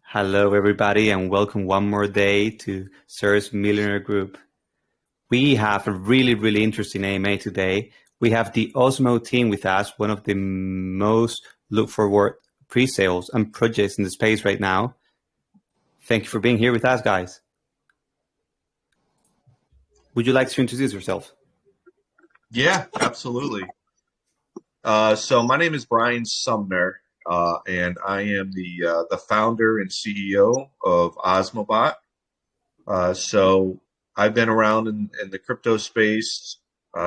Hello, everybody, and welcome one more day to Sers Millionaire Group. We have a really interesting AMA today. We have the Osmo team with us, one of the most looked forward pre-sales and projects in the space right now. Thank you for being here with us, guys. Would you like to introduce yourself? Yeah, absolutely. So my name is Brian Sumner, and I am the founder and CEO of Osmobot. So I've been around in the crypto space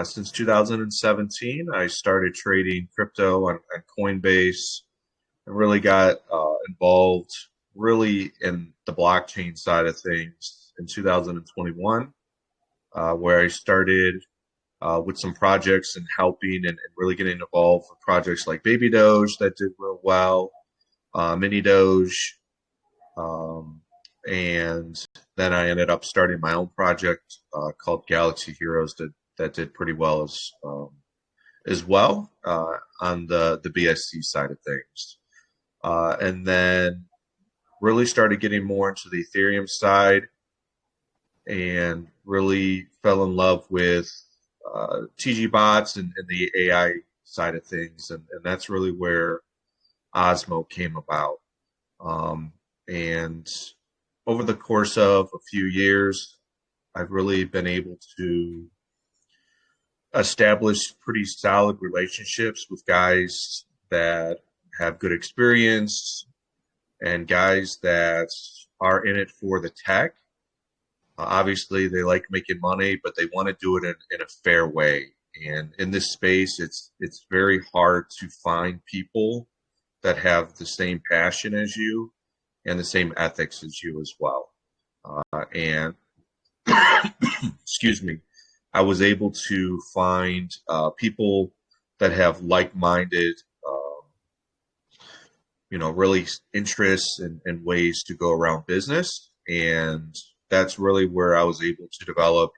since 2017. I started trading crypto on Coinbase and really got involved really in the blockchain side of things in 2021, where I started with some projects and helping and really getting involved with projects like Baby Doge that did real well, Mini Doge, and then I ended up starting my own project called Galaxy Heroes that did pretty well as well on the BSC side of things, and then really started getting more into the Ethereum side and really fell in love with TG bots and the AI side of things, and that's really where Osmo came about. And over the course of a few years, I've really been able to establish pretty solid relationships with guys that have good experience and guys that are in it for the tech. Obviously, they like making money, but they want to do it in a fair way. And in this space, it's very hard to find people that have the same passion as you and the same ethics as you as well. And excuse me, I was able to find people that have like-minded, really interests and ways to go around business. And that's really where I was able to develop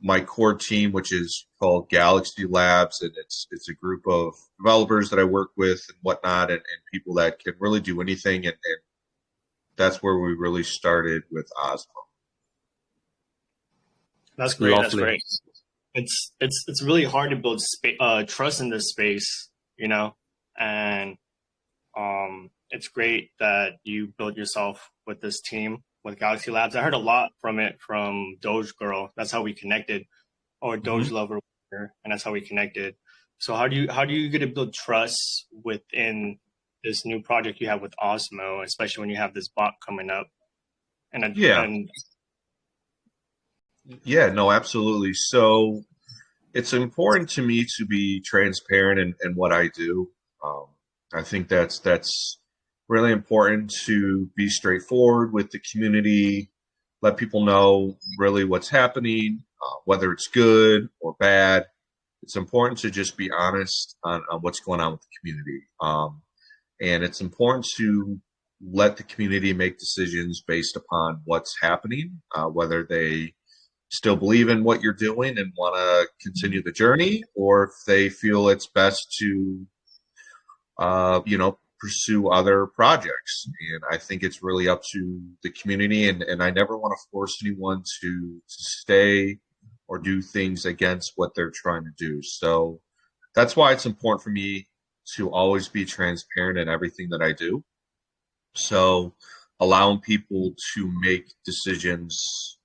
my core team, which is called Galaxy Labs, and it's a group of developers that I work with and whatnot, and people that can really do anything, and that's where we really started with Osmo. That's great. Lovely. That's great. It's really hard to build trust in this space, and it's great that you built yourself with this team with Galaxy Labs. I heard a lot from it from Doge Girl. That's how we connected, or Doge Lover, and that's how we connected. So how do you get to build trust within this new project you have with Osmo, especially when you have this bot coming up? Yeah, no, absolutely. So it's important to me to be transparent in what I do. I think that's really important to be straightforward with the community, let people know really what's happening, whether it's good or bad. It's important to just be honest on what's going on with the community. And it's important to let the community make decisions based upon what's happening, whether they still believe in what you're doing and want to continue the journey, or if they feel it's best to, pursue other projects. And I think it's really up to the community, and I never want to force anyone to stay or do things against what they're trying to do. So that's why it's important for me to always be transparent in everything that I do. So allowing people to make decisions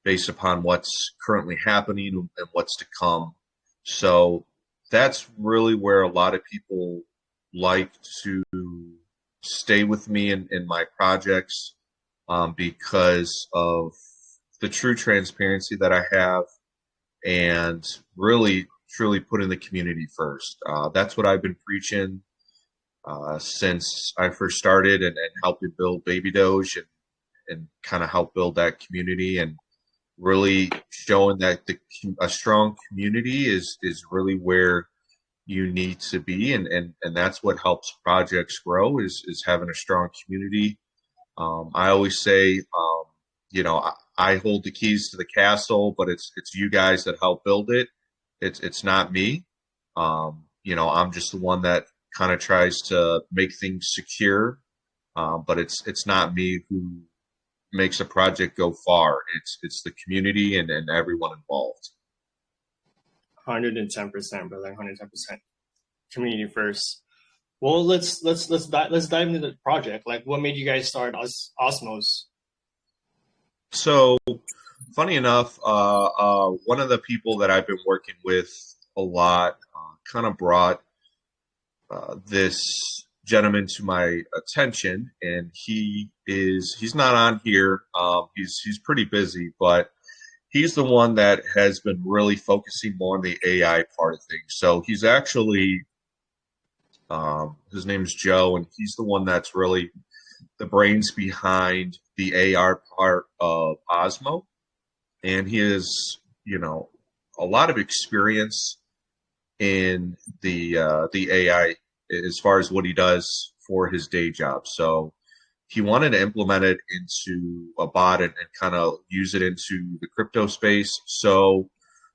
based upon what's currently happening and what's to come. So that's really where a lot of people like to stay with me in my projects, because of the true transparency that I have and really truly putting the community first. That's what I've been preaching since I first started and helping build Baby Doge and kind of help build that community, and really showing that a strong community is really where you need to be, and that's what helps projects grow is having a strong community. I always say, I hold the keys to the castle, but it's you guys that help build it. It's not me. I'm just the one that kind of tries to make things secure, but it's not me who makes a project go far. It's the community and everyone involved. 110%, brother. 110%. Community first. Well, let's dive into the project. Like, what made you guys start Osmos? So, funny enough, one of the people that I've been working with a lot kind of brought this gentleman to my attention, and he's not on here. He's pretty busy, but he's the one that has been really focusing more on the AI part of things. So he's actually his name's Joe, and he's the one that's really the brains behind the AR part of Osmo, and he has, a lot of experience in the AI as far as what he does for his day job. So he wanted to implement it into a bot and kind of use it into the crypto space. So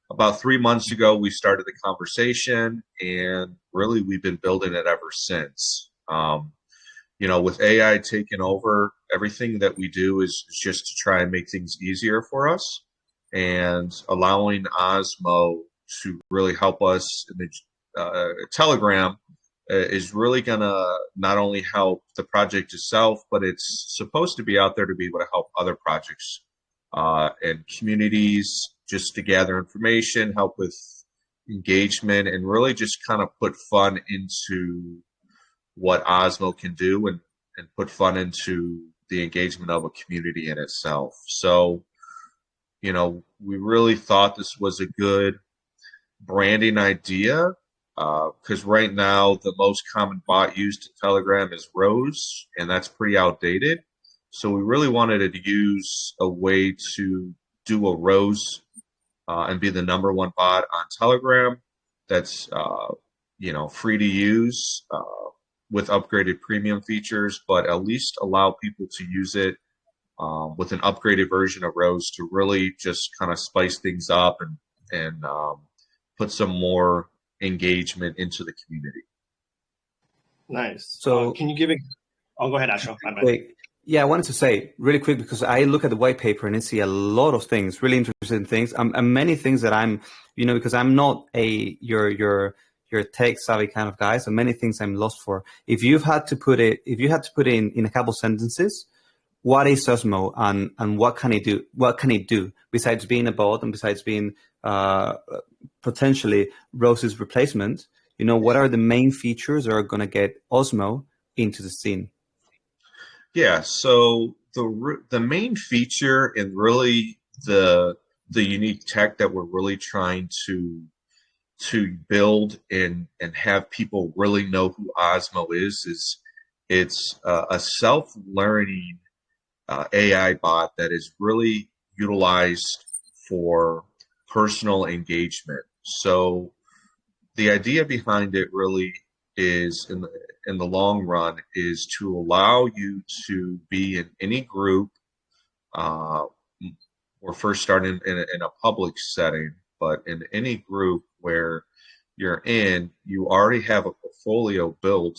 about 3 months ago, we started the conversation, and really we've been building it ever since. With AI taking over, everything that we do is just to try and make things easier for us, and allowing Osmo to really help us in the Telegram is really going to not only help the project itself, but it's supposed to be out there to be able to help other projects and communities just to gather information, help with engagement, and really just kind of put fun into what Osmo can do and put fun into the engagement of a community in itself. So, we really thought this was a good branding idea because right now the most common bot used in Telegram is Rose, and that's pretty outdated. So we really wanted to use a way to do a Rose and be the #1 bot on Telegram that's free to use with upgraded premium features, but at least allow people to use it with an upgraded version of Rose to really just kind of spice things up and put some more engagement into the community. Nice. So can you give it? Oh, go ahead, Asho. Wait. Yeah, I wanted to say really quick, because I look at the white paper and I see a lot of things, really interesting things, and many things that I'm, because I'm not your tech savvy kind of guy, so many things I'm lost for. If you had to put it in a couple sentences, what is Osmo and what can it do? What can it do besides being a bot and besides being potentially Rose's replacement? What are the main features that are going to get Osmo into the scene? Yeah, so the main feature and really the unique tech that we're really trying to build and have people really know who Osmo is it's a self-learning AI bot that is really utilized for personal engagement. So the idea behind it really is in the long run is to allow you to be in any group. We're first starting in a public setting, but in any group where you're in, you already have a portfolio built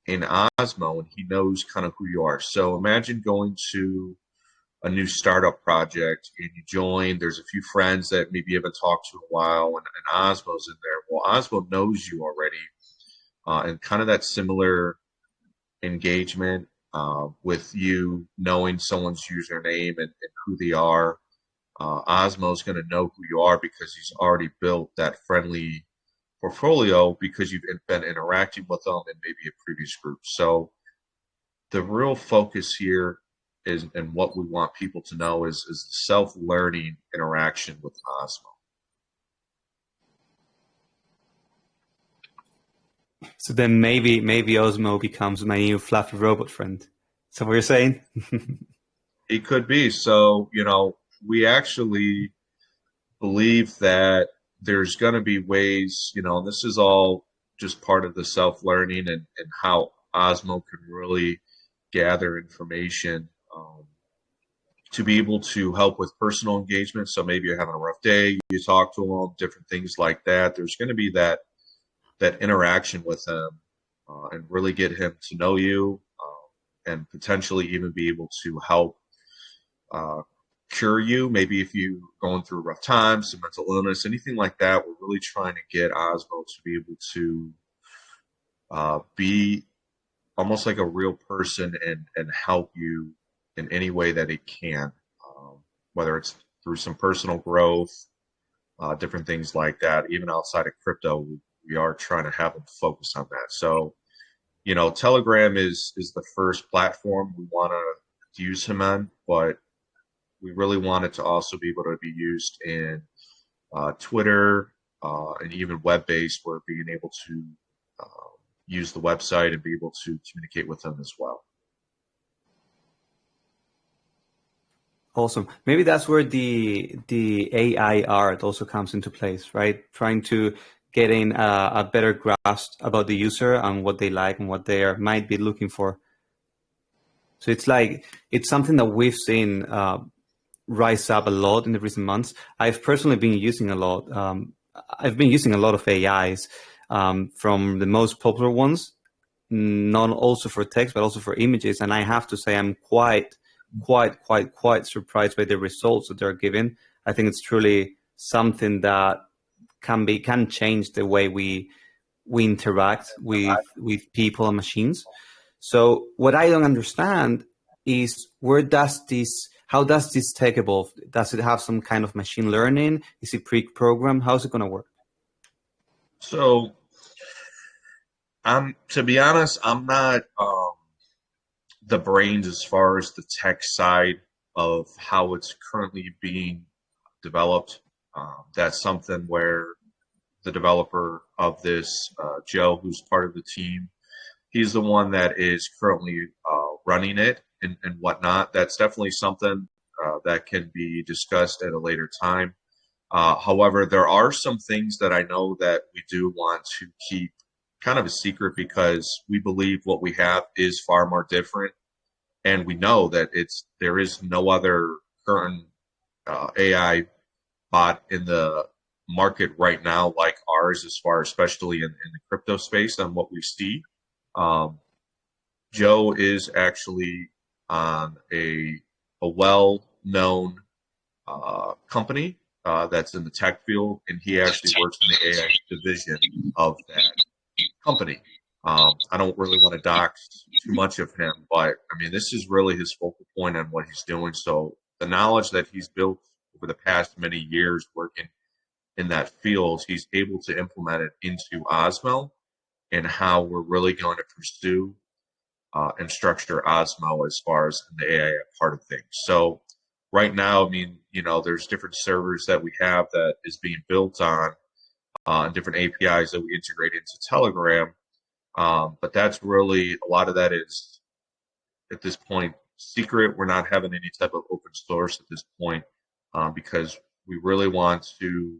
in Osmo, and he knows kind of who you are. So imagine going to a new startup project and you join, there's a few friends that maybe you haven't talked to in a while, and Osmo's in there. Well, Osmo knows you already, and kind of that similar engagement with you knowing someone's username and who they are. Osmo's going to know who you are because he's already built that friendly portfolio because you've been interacting with them in maybe a previous group. So the real focus here is, and what we want people to know is the self-learning interaction with Osmo. So then maybe Osmo becomes my new fluffy robot friend. Is that what you're saying? It could be. So, we actually believe that there's going to be ways, this is all just part of the self-learning and how Osmo can really gather information to be able to help with personal engagement. So maybe you're having a rough day, you talk to them, different things like that. There's going to be that interaction with him and really get him to know you. and potentially even be able to help cure you. Maybe if you're going through rough times, some mental illness, anything like that, we're really trying to get Osmo to be able to be almost like a real person and help you in any way that it can, whether it's through some personal growth, different things like that. Even outside of crypto, we are trying to have them focus on that. So, you know, Telegram is the first platform we want to use him on, but we really want it to also be able to be used in Twitter and even web-based, where being able to use the website and be able to communicate with them as well. Awesome. Maybe that's where the AI art also comes into place, right? Trying to get in a better grasp about the user and what they like and what they might be looking for. So it's something that we've seen rise up a lot in the recent months. I've personally been using a lot. I've been using a lot of AIs from the most popular ones, not also for text, but also for images. And I have to say, I'm quite surprised by the results that they're giving. I think it's truly something that can change the way we interact with people and machines. So what I don't understand is how does this tech evolve? Does it have some kind of machine learning? Is it pre-programmed? How's it going to work? So, to be honest, I'm not the brains as far as the tech side of how it's currently being developed. That's something where the developer of this, Joe, who's part of the team, he's the one that is currently running it and whatnot. That's definitely something that can be discussed at a later time. However, there are some things that I know that we do want to keep kind of a secret, because we believe what we have is far more different, and we know that there is no other current AI bot in the market right now like ours, as far especially in the crypto space on what we see. Joe is actually on a well-known company that's in the tech field, and he actually works in the AI division of that company. I don't really want to dox too much of him, but I mean, this is really his focal point on what he's doing. So the knowledge that he's built over the past many years working in that field, he's able to implement it into Osmo and how we're really going to pursue and structure Osmo as far as the AI part of things. So right now, I mean, you know, there's different servers that we have that is being built on different APIs that we integrate into Telegram. But that's really, a lot of that is at this point secret. We're not having any type of open source at this point because we really want to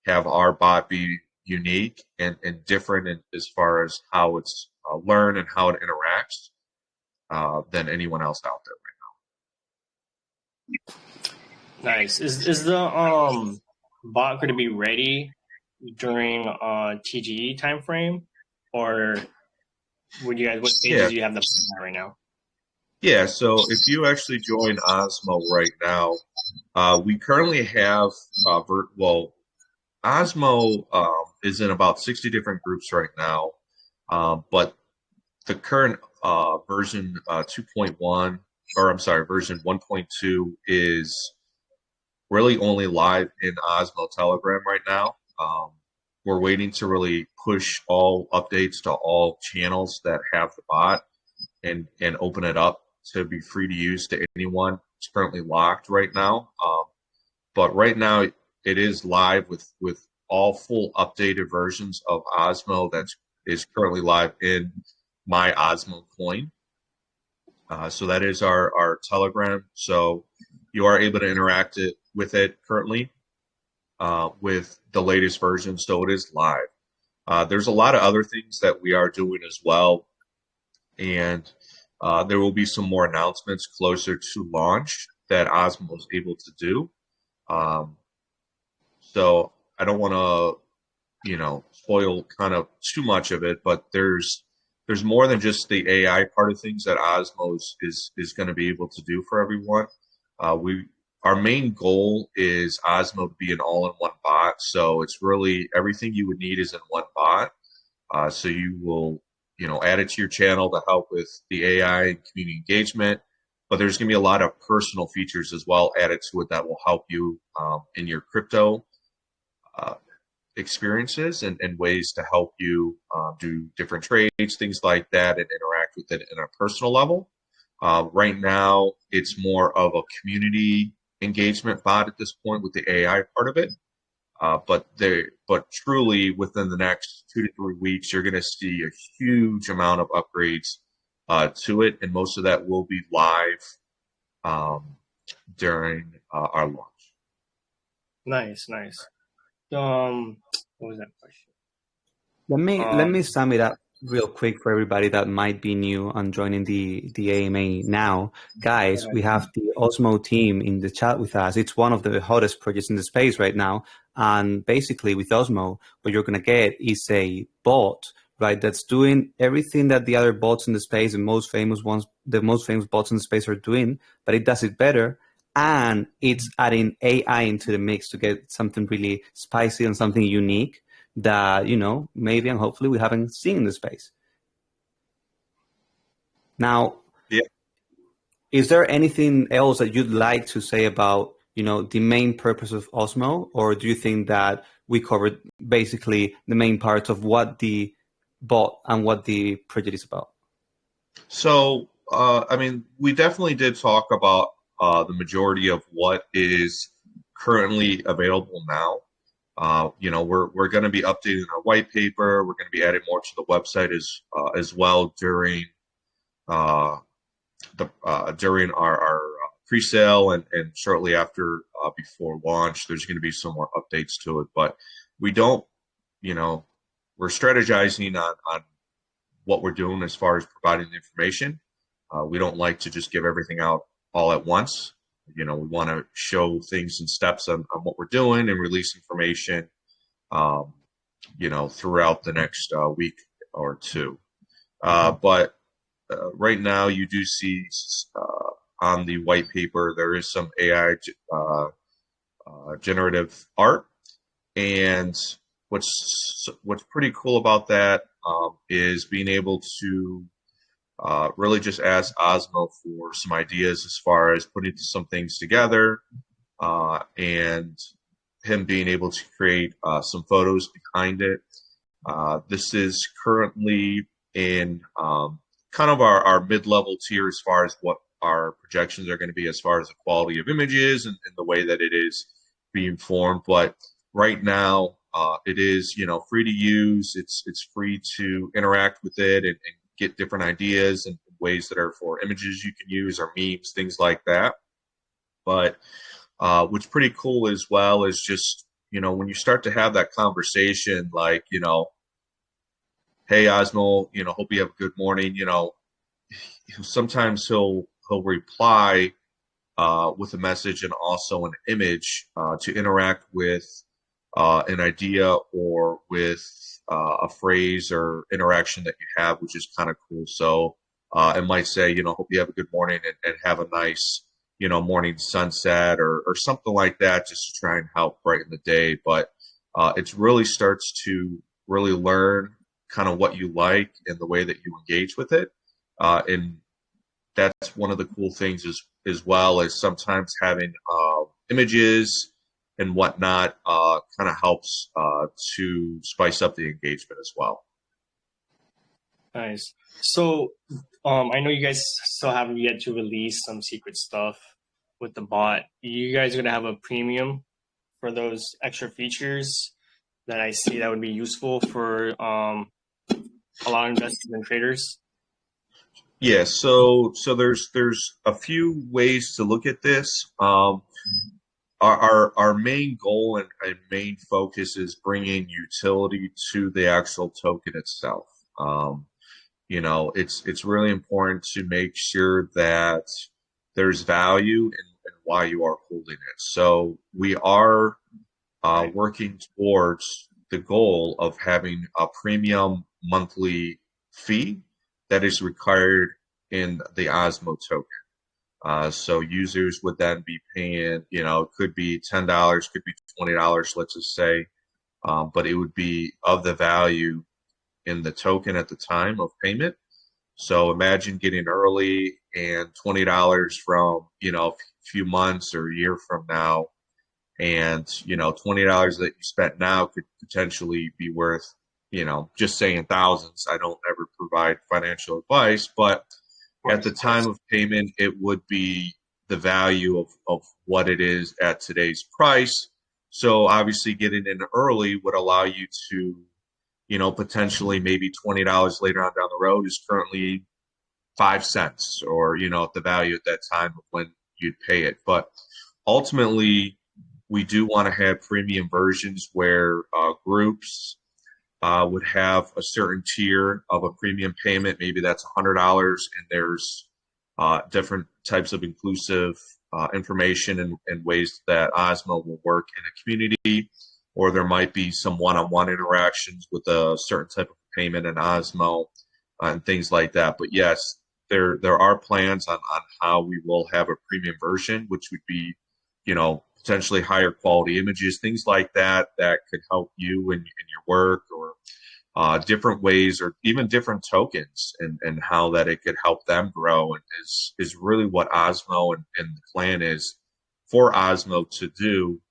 have our bot be unique and different as far as how it's learned and how it interacts than anyone else out there right now. Nice. Is the bot going to be ready during TGE timeframe, or what stages do you have the bot right now? Yeah, so if you actually join Osmo right now, we currently have Osmo is in about 60 different groups right now, but the current version 2.1, or I'm sorry, version 1.2 is really only live in Osmo Telegram right now. We're waiting to really push all updates to all channels that have the bot and open it up to be free to use to anyone. It's currently locked right now, but right now it is live with all full updated versions of Osmo that is currently live in my Osmo coin. So that is our Telegram. So you are able to interact with it currently with the latest version. So it is live. There's a lot of other things that we are doing as well, and there will be some more announcements closer to launch that Osmo is able to do. So I don't want to, spoil kind of too much of it, but there's there's more than just the AI part of things that Osmo is going to be able to do for everyone. Our main goal is Osmo to be an all-in-one bot. So it's really everything you would need is in one bot. So you will, add it to your channel to help with the AI and community engagement. But there's going to be a lot of personal features as well added to it that will help you in your crypto experiences and ways to help you do different trades, things like that, and interact with it in a personal level. Right now, it's more of a community engagement bot at this point with the AI part of it. But truly, within the next 2 to 3 weeks, you're going to see a huge amount of upgrades to it, and most of that will be live during our launch. Nice. What was that question? Let me sum it up real quick for everybody that might be new on joining the AMA now. Guys, we have the Osmo team in the chat with us. It's one of the hottest projects in the space right now. And basically with Osmo, what you're going to get is a bot, right, that's doing everything that the other bots in the space, the most famous bots in the space are doing, but it does it better. And it's adding AI into the mix to get something really spicy and something unique that, maybe and hopefully we haven't seen in the space. Now, is there anything else that you'd like to say about, the main purpose of Osmo, or do you think that we covered basically the main parts of what the bot and what the project is about? So, we definitely did talk about the majority of what is currently available now. We're going to be updating our white paper. We're going to be adding more to the website as well during our pre-sale and shortly after before launch. There's going to be some more updates to it, but we don't, we're strategizing on what we're doing as far as providing the information. We don't like to just give everything out all at once. We want to show things in steps on what we're doing and release information, throughout the next week or two. But right now, you do see on the white paper, there is some AI generative art. And what's pretty cool about that is being able to really just ask Osmo for some ideas as far as putting some things together, and him being able to create some photos behind it. This is currently in kind of our mid-level tier as far as what our projections are going to be as far as the quality of images and the way that it is being formed. But right now, it is free to use. It's free to interact with it and get different ideas and ways that are for images you can use or memes, things like that. But what's pretty cool as well is just, when you start to have that conversation, like, hey, Osmo, hope you have a good morning. Sometimes he'll reply with a message and also an image to interact with an idea or with a phrase or interaction that you have, which is kind of cool. So it might say, hope you have a good morning and have a nice, morning sunset or something like that, just to try and help brighten the day. But it really starts to really learn kind of what you like and the way that you engage with it. And that's one of the cool things as well as sometimes having images and whatnot kind of helps to spice up the engagement as well. Nice. So I know you guys still haven't yet to release some secret stuff with the bot. You guys are going to have a premium for those extra features that I see that would be useful for a lot of investors and traders? Yeah, so there's a few ways to look at this. Our main goal and main focus is bringing utility to the actual token itself. It's really important to make sure that there's value in why you are holding it. So we are working towards the goal of having a premium monthly fee that is required in the Osmo token. So users would then be paying, it could be $10, could be $20, let's just say, but it would be of the value in the token at the time of payment. So imagine getting early and $20 from, a few months or a year from now. And, $20 that you spent now could potentially be worth, just saying thousands. I don't ever provide financial advice, but at the time of payment, it would be the value of what it is at today's price. So obviously getting in early would allow you to, potentially maybe $20 later on down the road is currently 5 cents or, the value at that time of when you'd pay it. But ultimately, we do want to have premium versions where groups would have a certain tier of a premium payment. Maybe that's $100, and there's different types of inclusive information and ways that Osmo will work in a community, or there might be some one-on-one interactions with a certain type of payment in Osmo and things like that. But yes, there are plans on how we will have a premium version, which would be, potentially higher quality images, things like that could help you in your work, or different ways, or even different tokens and how that it could help them grow, and is really what Osmo and the plan is for Osmo to do,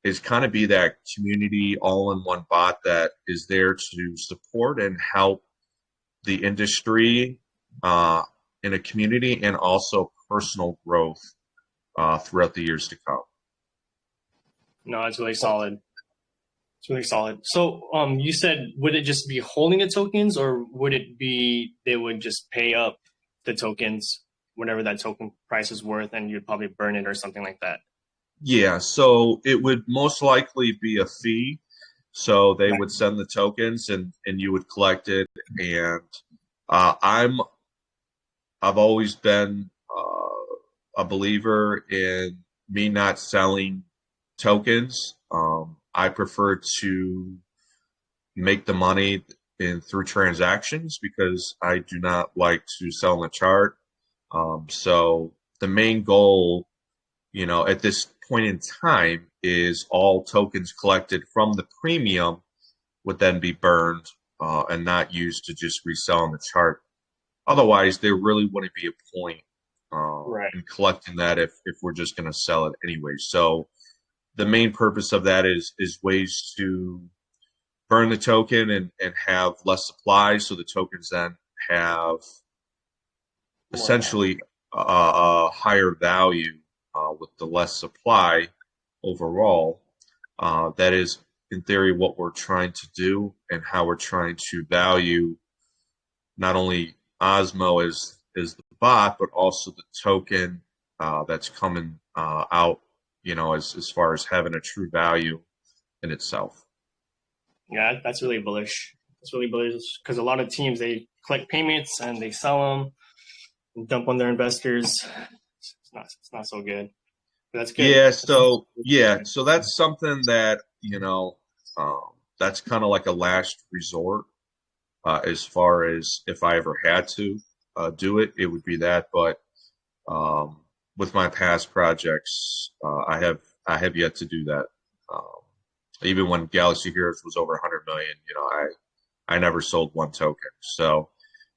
is kind of be that community all-in-one bot that is there to support and help the industry in a community, and also personal growth throughout the years to come. No, it's really solid. It's really solid. So you said, would it just be holding the tokens, or would it be they would just pay up the tokens, whatever that token price is worth, and you'd probably burn it or something like that? Yeah, so it would most likely be a fee. So they would send the tokens, and you would collect it. And I've always been a believer in me not selling tokens. I prefer to make the money through transactions, because I do not like to sell on a chart. So the main goal, at this point in time, is all tokens collected from the premium would then be burned and not used to just resell on the chart. Otherwise, there really wouldn't be a point in collecting that if we're just going to sell it anyway. So the main purpose of that is ways to burn the token and have less supply, so the tokens then have essentially a higher value with the less supply overall. That is, in theory, what we're trying to do, and how we're trying to value not only Osmo as the bot, but also the token that's coming out, as far as having a true value in itself. Yeah, that's really bullish. That's really bullish, because a lot of teams, they collect payments and they sell them and dump on their investors. It's not so good. But that's good. So that's something that that's kind of like a last resort. As far as if I ever had to do it, it would be that. But with my past projects, I have yet to do that. Even when Galaxy Heroes was over 100 million, I never sold one token. So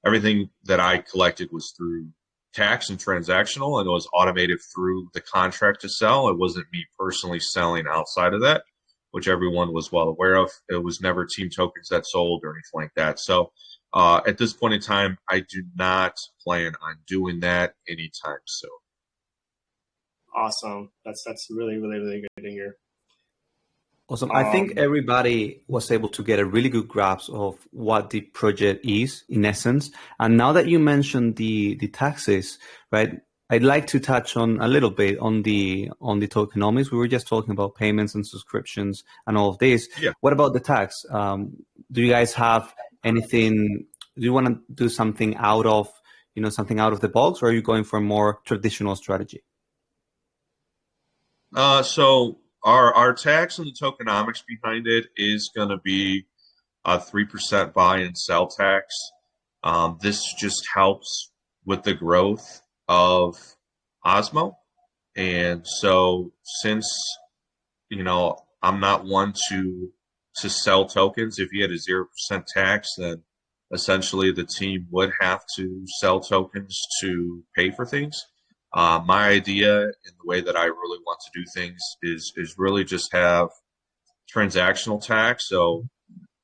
everything that I collected was through tax and transactional, and it was automated through the contract to sell. It wasn't me personally selling outside of that, which everyone was well aware of. It was never team tokens that sold or anything like that. So at this point in time, I do not plan on doing that anytime soon. Awesome. That's really, really, really good to hear. Awesome. I think everybody was able to get a really good grasp of what the project is in essence. And now that you mentioned the taxes, right, I'd like to touch on a little bit on the tokenomics. We were just talking about payments and subscriptions and all of this. Yeah. What about the tax? Do you guys have anything? Do you want to do something out of the box, or are you going for a more traditional strategy? So our tax and the tokenomics behind it is going to be a 3% buy and sell tax. This just helps with the growth of Osmo. And so since, I'm not one to sell tokens, if you had a 0% tax, then essentially the team would have to sell tokens to pay for things. My idea and the way that I really want to do things is really just have transactional tax. So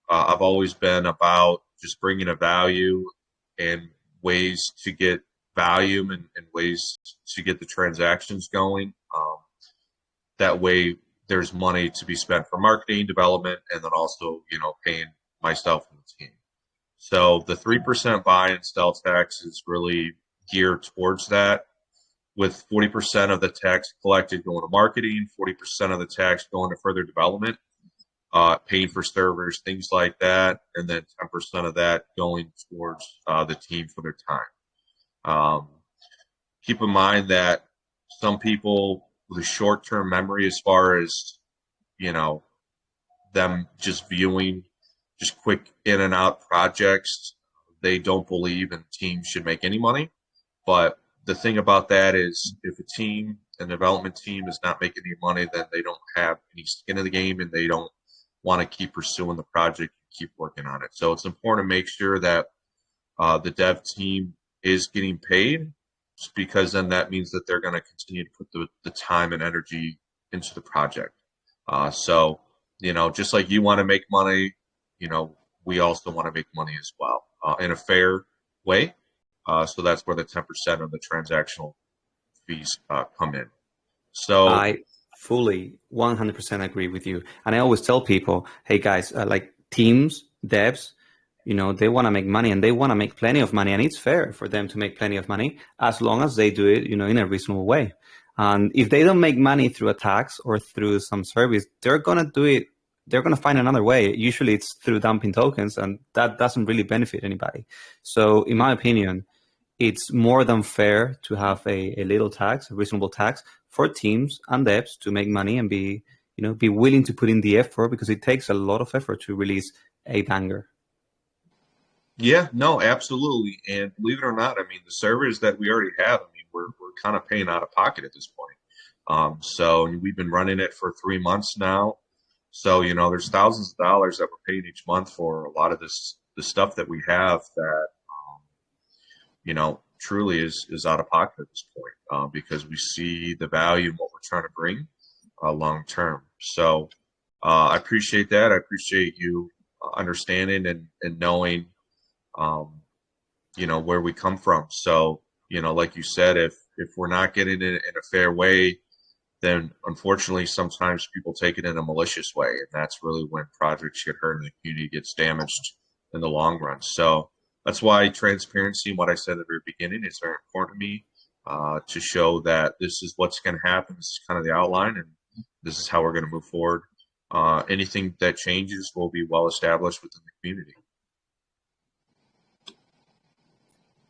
I've always been about just bringing a value and ways to get value and ways to get the transactions going. That way, there's money to be spent for marketing, development, and then also, paying myself and the team. So the 3% buy and sell tax is really geared towards that, with 40% of the tax collected going to marketing, 40% of the tax going to further development, paying for servers, things like that, and then 10% of that going towards the team for their time. Keep in mind that some people with a short-term memory, as far as them just viewing just quick in and out projects, they don't believe in teams should make any money. But the thing about that is, if a team, a development team, is not making any money, then they don't have any skin in the game, and they don't want to keep pursuing the project and keep working on it. So it's important to make sure that the dev team is getting paid, because then that means that they're going to continue to put the time and energy into the project. So, just like you want to make money, we also want to make money as well, in a fair way. So that's where the 10% of the transactional fees come in. So I fully 100% agree with you. And I always tell people, hey guys, like teams, devs, they want to make money, and they want to make plenty of money, and it's fair for them to make plenty of money as long as they do it, in a reasonable way. And if they don't make money through a tax or through some service, they're going to do it. They're going to find another way. Usually it's through dumping tokens, and that doesn't really benefit anybody. So in my opinion, it's more than fair to have a little tax, a reasonable tax for teams and devs to make money and be willing to put in the effort, because it takes a lot of effort to release a banger. yeah, no, absolutely. And believe it or not, I mean, the servers that we already have, I mean, we're kind of paying out of pocket at this point. So we've been running it for 3 months now. So, there's thousands of dollars that we're paying each month for a lot of the stuff that we have that, truly is out of pocket at this point, because we see the value in what we're trying to bring long term. So I appreciate that. I appreciate you understanding and knowing, where we come from. So, like you said, if we're not getting it in a fair way, then unfortunately sometimes people take it in a malicious way, and that's really when projects get hurt and the community gets damaged in the long run. So that's why transparency and what I said at the very beginning is very important to me, to show that this is what's going to happen. This is kind of the outline, and this is how we're going to move forward. Anything that changes will be well established within the community.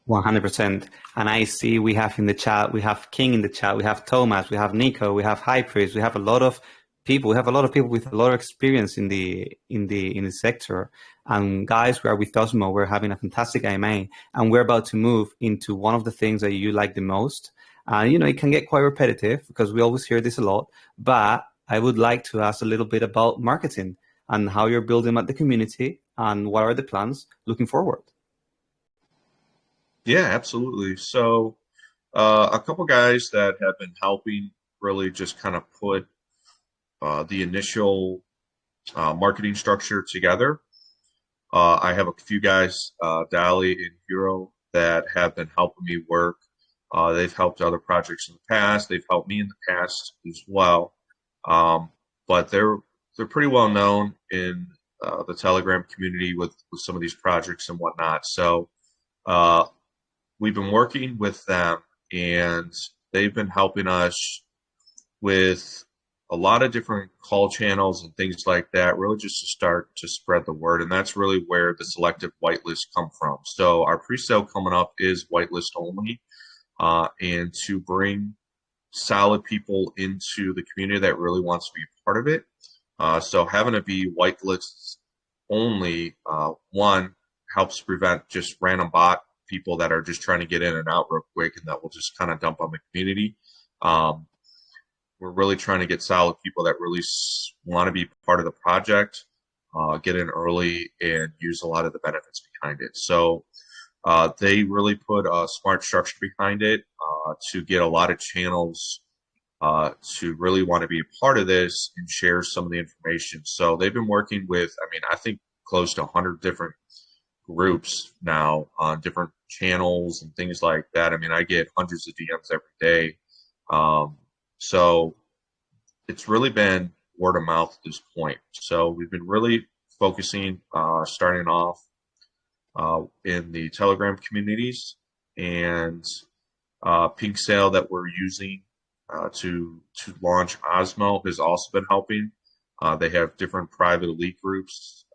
100%. And I see we have in the chat, we have King in the chat, we have Thomas, we have Nico, we have High Priest, we have a lot of people. We have a lot of people with a lot of experience in the sector. And guys, we are with Osmo. We're having a fantastic AMA, and we're about to move into one of the things that you like the most. It can get quite repetitive because we always hear this a lot. But I would like to ask a little bit about marketing and how you're building up the community and what are the plans looking forward. Yeah, absolutely. So a couple guys that have been helping really just kind of put the initial marketing structure together. I have a few guys, Dali and Hero, that have been helping me work. They've helped other projects in the past. They've helped me in the past as well. But they're pretty well known in the Telegram community with some of these projects and whatnot. So we've been working with them, and they've been helping us with a lot of different call channels and things like that, really just to start to spread the word. And that's really where the selective whitelist come from. So our pre-sale coming up is whitelist only, and to bring solid people into the community that really wants to be a part of it. So having it be whitelists only, one, helps prevent just random bot people that are just trying to get in and out real quick and that will just kind of dump on the community. We're really trying to get solid people that really want to be part of the project, get in early, and use a lot of the benefits behind it. So they really put a smart structure behind it to get a lot of channels to really want to be a part of this and share some of the information. So they've been working with, I mean, I think close to 100 different groups now on different channels and things like that. I mean, I get hundreds of DMs every day. So it's really been word of mouth at this point. So we've been really focusing, starting off in the Telegram communities, and Pink Sale that we're using to launch Osmo has also been helping. They have different private elite groups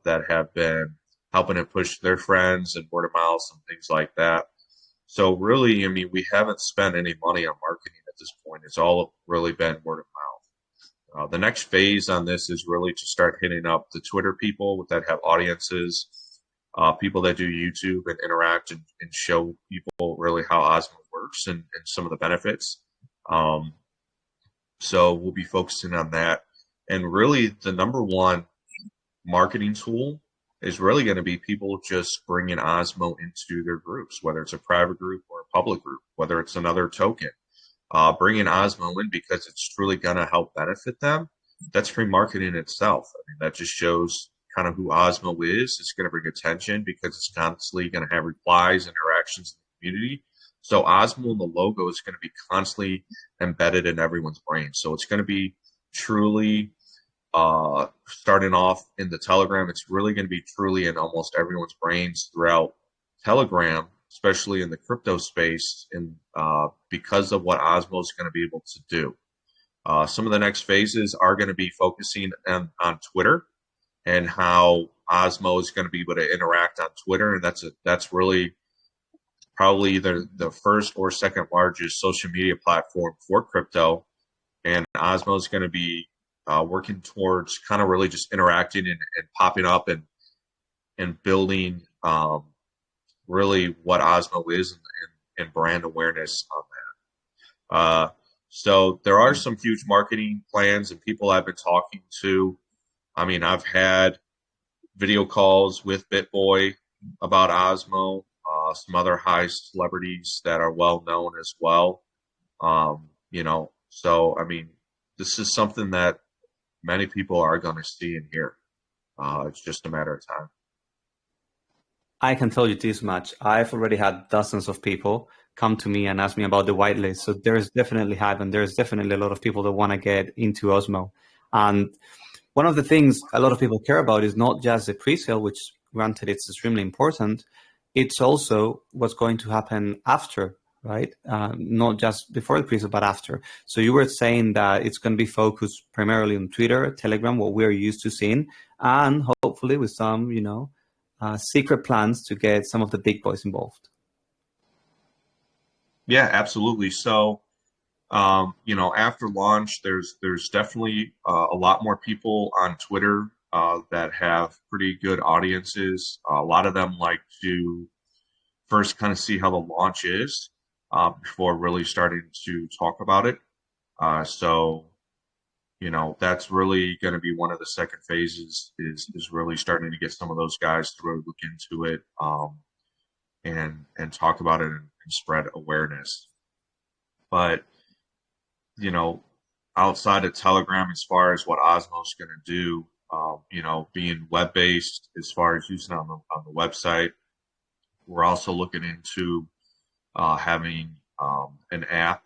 that have been helping to push their friends and word of mouth and things like that. So really, I mean, we haven't spent any money on marketing at this point. It's all really been word of mouth. The next phase on this is really to start hitting up the Twitter people that have audiences, people that do YouTube and interact and show people really how Osmo works and some of the benefits. So we'll be focusing on that. And really, the number one marketing tool is really going to be people just bringing Osmo into their groups, whether it's a private group or a public group, whether it's another token. Bringing Osmo in because it's truly going to help benefit them. That's free marketing in itself. I mean, that just shows kind of who Osmo is. It's going to bring attention because it's constantly going to have replies, interactions in the community. So Osmo and the logo is going to be constantly embedded in everyone's brain. So it's going to be truly starting off in the Telegram. It's really going to be truly in almost everyone's brains throughout Telegram, especially in the crypto space, and because of what Osmo is going to be able to do. Some of the next phases are going to be focusing on Twitter and how Osmo is going to be able to interact on Twitter, and that's really probably either the first or second largest social media platform for crypto, and Osmo is going to be working towards kind of really just interacting and popping up and building really what Osmo is and brand awareness on that. So there are some huge marketing plans and people I've been talking to. I mean, I've had video calls with BitBoy about Osmo, some other high celebrities that are well known as well. You know, so I mean, this is something that many people are going to see and hear. It's just a matter of time. I can tell you this much. I've already had dozens of people come to me and ask me about the whitelist. So there's definitely hype, and there's definitely a lot of people that want to get into Osmo. And one of the things a lot of people care about is not just the pre-sale, which granted it's extremely important. It's also what's going to happen after, right? Not just before the pre-sale, but after. So you were saying that it's going to be focused primarily on Twitter, Telegram, what we're used to seeing, and hopefully with some, you know, secret plans to get some of the big boys involved. Yeah, absolutely. So, you know, after launch, there's definitely a lot more people on Twitter that have pretty good audiences. A lot of them like to first kind of see how the launch is before really starting to talk about it. So, you know, that's really going to be one of the second phases is really starting to get some of those guys to really look into it and talk about it and spread awareness. But, you know, outside of Telegram, as far as what Osmo's going to do, you know, being web-based as far as using it on the website, we're also looking into having an app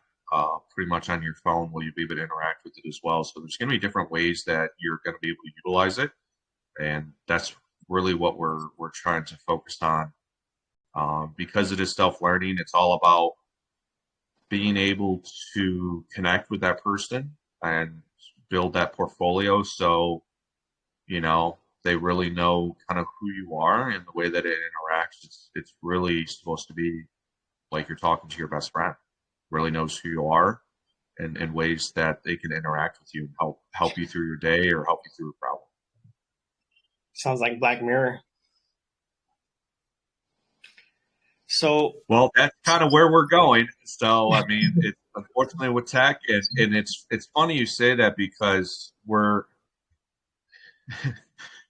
pretty much on your phone where you'll be able to interact with it as well. So there's going to be different ways that you're going to be able to utilize it. And that's really what we're trying to focus on. Because it is self-learning, it's all about being able to connect with that person and build that portfolio. So, you know, they really know kind of who you are and the way that it interacts. It's really supposed to be like you're talking to your best friend. Really knows who you are and ways that they can interact with you and help you through your day or help you through a problem. Sounds like Black Mirror. So Well, that's kind of where we're going. So, I mean, it's unfortunately with tech, and it's funny you say that because we're,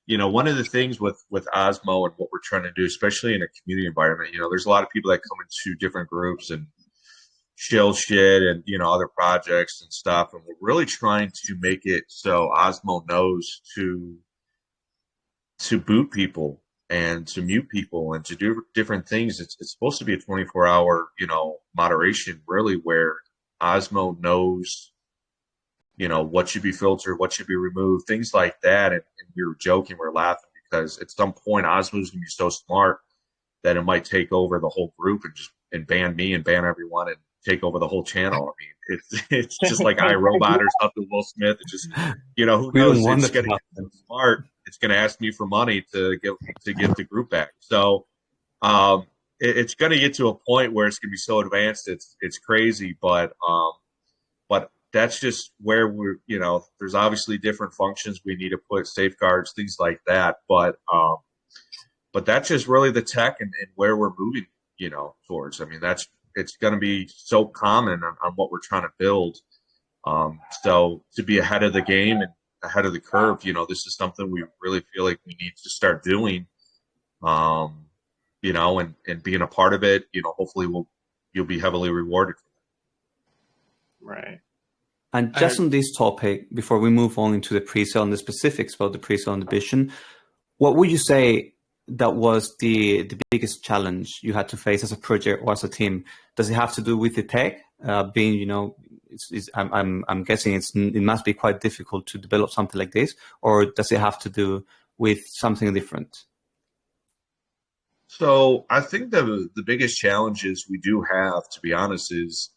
one of the things with Osmo and what we're trying to do, especially in a community environment, there's a lot of people that come into different groups and shill shit and other projects and stuff, and we're really trying to make it so Osmo knows to boot people and to mute people and to do different things. It's supposed to be a 24-hour, moderation, really, where Osmo knows, what should be filtered, what should be removed, things like that. And we were joking, we are laughing because at some point Osmo is going to be so smart that it might take over the whole group and ban me and ban everyone and take over the whole channel. I mean, it's just like iRobot or something, Will Smith. It's just, who We knows? don't want It's that going to to get so smart. It's going to ask me for money to give the group back. So it's going to get to a point where it's going to be so advanced. It's crazy, but that's just where we're, there's obviously different functions we need to put, safeguards, things like that. But that's just really the tech and where we're moving, towards. I mean, it's going to be so common on what we're trying to build. So to be ahead of the game and ahead of the curve, this is something we really feel like we need to start doing, and being a part of it, hopefully you'll be heavily rewarded for that. Right. And just on this topic, before we move on into the pre-sale and the specifics about the pre-sale and the vision, what would you say that was the biggest challenge you had to face as a project or as a team? Does it have to do with the tech? Being, I'm guessing it must be quite difficult to develop something like this, or does it have to do with something different? So I think the biggest challenges we do have, to be honest, is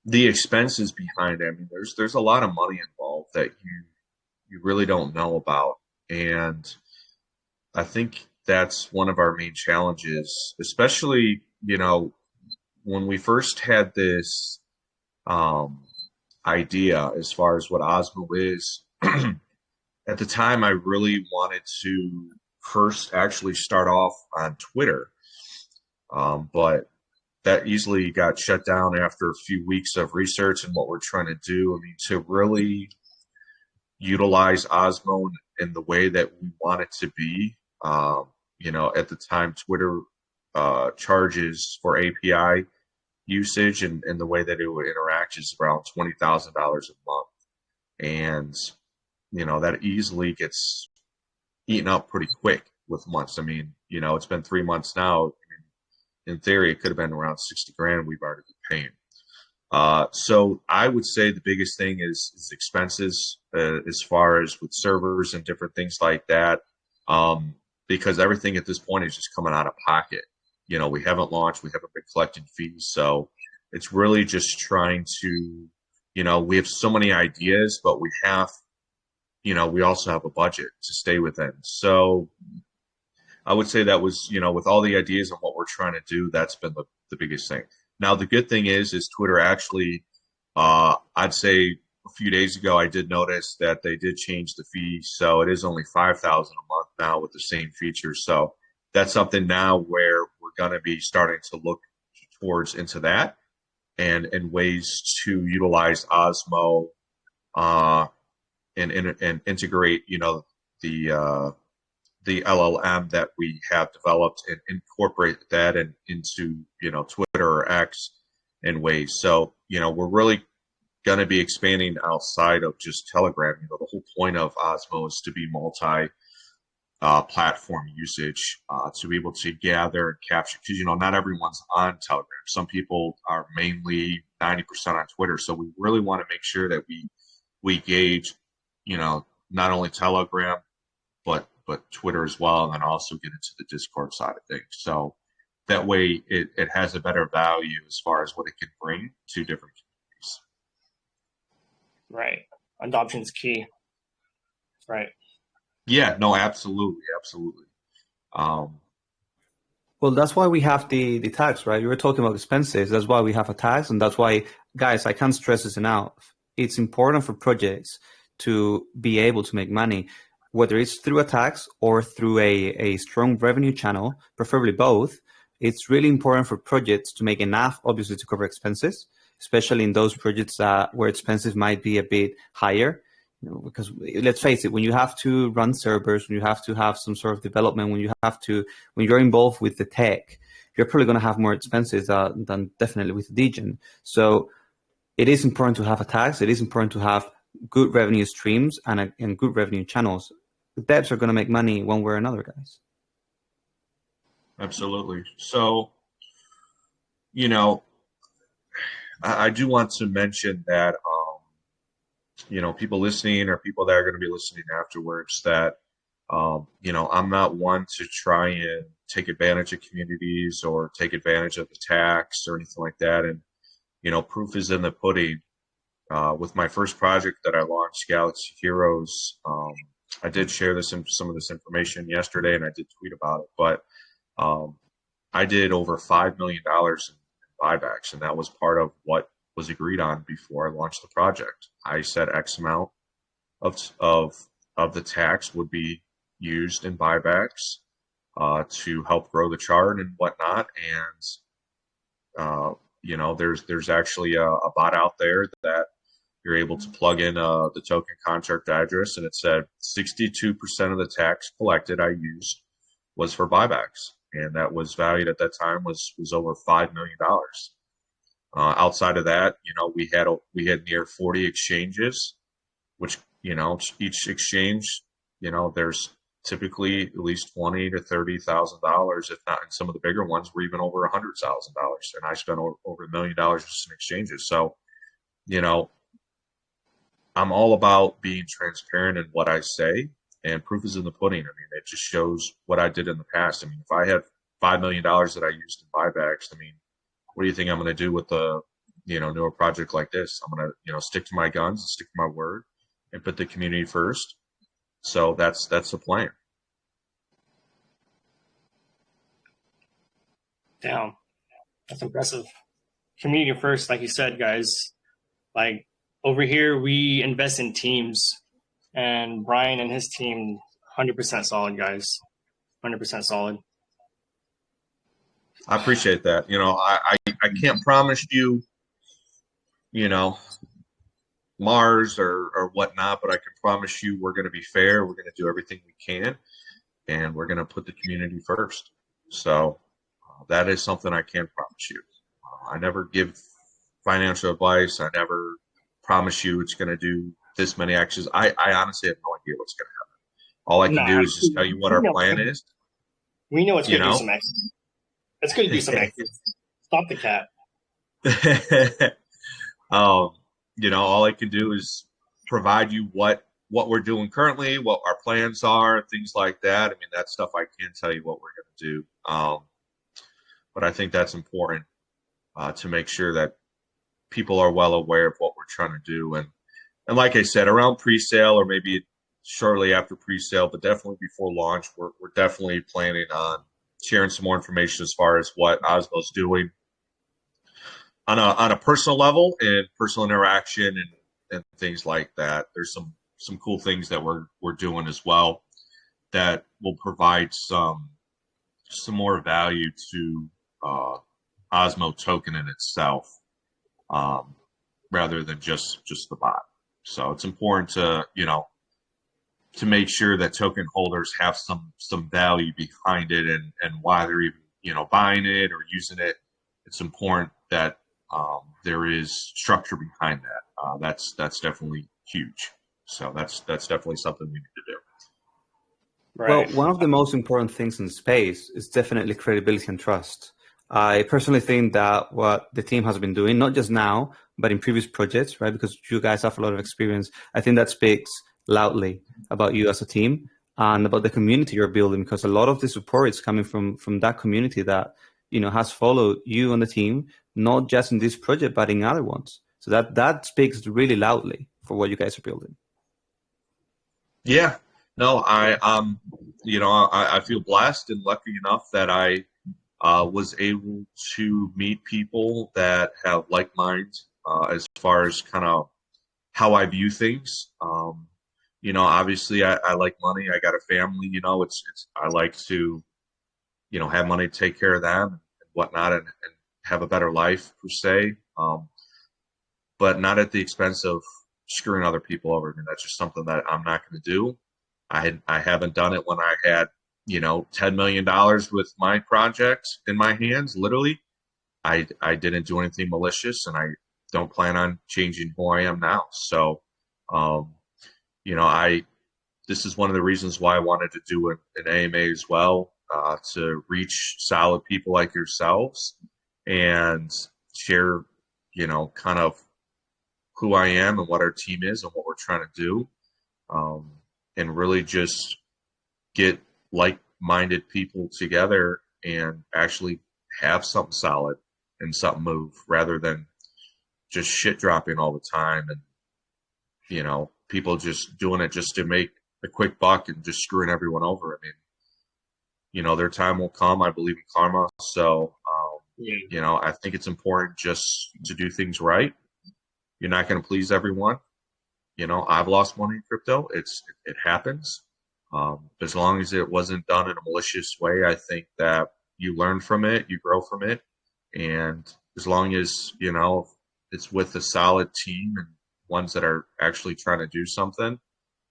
the expenses behind it. I mean, there's a lot of money involved that you really don't know about, and I think that's one of our main challenges, especially when we first had this idea as far as what Osmo is. At the time, I really wanted to first actually start off on Twitter, but that easily got shut down after a few weeks of research and what we're trying to do. I mean, to really utilize Osmo in the way that we want it to be. At the time, Twitter charges for API usage, and the way that it would interact is around $20,000 a month. And, that easily gets eaten up pretty quick with months. I mean, it's been 3 months now. In theory, it could have been around 60 grand we've already been paying. So I would say the biggest thing is expenses, as far as with servers and different things like that, because everything at this point is just coming out of pocket. We haven't launched, we haven't been collecting fees, so it's really just trying to, we have so many ideas, but we have, we also have a budget to stay within. So I would say that was, with all the ideas and what we're trying to do, that's been the biggest thing. Now, the good thing is Twitter actually, I'd say a few days ago, I did notice that they did change the fee. So it is only $5,000 a month now with the same features. So that's something now where we're going to be starting to look towards into that and ways to utilize Osmo and integrate, the LLM that we have developed and incorporate that into, Twitter or X in ways. So, we're really going to be expanding outside of just Telegram. The whole point of Osmo is to be multi-platform usage, to be able to gather and capture, because, not everyone's on Telegram. Some people are mainly 90% on Twitter. So we really want to make sure that we gauge, not only Telegram, but Twitter as well, and then also get into the Discord side of things. So that way it has a better value as far as what it can bring to different communities. Right. Adoption is key. Right. Yeah, no, absolutely. Well, that's why we have the tax, right? You were talking about expenses. That's why we have a tax, and that's why, guys, I can't stress this enough. It's important for projects to be able to make money, whether it's through a tax or through a strong revenue channel, preferably both. it's really important for projects to make enough, obviously, to cover expenses, especially in those projects where expenses might be a bit higher. Because let's face it, when you have to run servers, when you have to have some sort of development, when you're involved with the tech, you're probably going to have more expenses than definitely with Degen. So it is important to have a tax. It is important to have good revenue streams and good revenue channels. The devs are going to make money one way or another, guys. Absolutely. So, I do want to mention that, people listening or people that are going to be listening afterwards that, I'm not one to try and take advantage of communities or take advantage of the tax or anything like that. And, proof is in the pudding. With my first project that I launched, Galaxy Heroes, I did share some of this information yesterday, and I did tweet about it. But I did over $5 million in buybacks, and that was part of what was agreed on before I launched the project. I said X amount of the tax would be used in buybacks to help grow the chart and whatnot. And there's actually a bot out there that you're able to plug in the token contract address, and it said 62% of the tax collected I used was for buybacks, and that was valued at that time was over $5 million. Outside of that, we had near 40 exchanges, which each exchange, there's typically at least $20,000 to $30,000, if not in some of the bigger ones, were even over $100,000. And I spent over $1 million just in exchanges. So, I'm all about being transparent in what I say, and proof is in the pudding. I mean, it just shows what I did in the past. I mean, if I had $5 million that I used in buybacks, I mean, what do you think I'm going to do with the, newer project like this? I'm going to, stick to my guns, stick to my word, and put the community first. So that's the plan. Damn, that's impressive. Community first, like you said, guys. Like over here, we invest in teams, and Brian and his team, 100% solid, guys. 100% solid. I appreciate that. I can't promise you, Mars or whatnot, but I can promise you we're going to be fair. We're going to do everything we can, and we're going to put the community first. So that is something I can promise you. I never give financial advice. I never promise you it's going to do this many actions. I honestly have no idea what's going to happen. All I can do is just tell you what our plan is. We know it's going to do some actions. It's going to do some actions. Stop the cat. All I can do is provide you what we're doing currently, what our plans are, things like that. I mean, that stuff I can't tell you what we're going to do. But I think that's important to make sure that people are well aware of what we're trying to do. And like I said, around pre-sale or maybe shortly after pre-sale, but definitely before launch, we're definitely planning on sharing some more information as far as what Osmo's doing on a personal level and personal interaction and things like that. There's some cool things that we're doing as well that will provide some more value to Osmo token in itself, rather than just the bot. So it's important to make sure that token holders have some value behind it and why they're even buying it or using it. It's important that there is structure behind that. That's definitely huge. So that's definitely something we need to do. Right. Well, one of the most important things in space is definitely credibility and trust. I personally think that what the team has been doing, not just now, but in previous projects, right? Because you guys have a lot of experience. I think that speaks loudly about you as a team and about the community you're building, because a lot of the support is coming from that community that, has followed you on the team, not just in this project, but in other ones. So that speaks really loudly for what you guys are building. Yeah, no, I feel blessed and lucky enough that I was able to meet people that have like minds as far as kind of how I view things. Obviously I like money. I got a family, I like to, have money to take care of them, whatnot, and have a better life per se, but not at the expense of screwing other people over. I mean, that's just something that I'm not going to do. I haven't done it when I had, $10 million with my project in my hands, literally. I didn't do anything malicious, and I don't plan on changing who I am now. So, this is one of the reasons why I wanted to do an AMA as well, to reach solid people like yourselves and share, kind of who I am and what our team is and what we're trying to do, and really just get like-minded people together and actually have something solid and something move, rather than just shit dropping all the time and, people just doing it just to make a quick buck and just screwing everyone over. I mean, their time will come. I believe in karma. So, I think it's important just to do things right. You're not going to please everyone. I've lost money in crypto. It happens. As long as it wasn't done in a malicious way, I think that you learn from it, you grow from it. And as long as, it's with a solid team and ones that are actually trying to do something,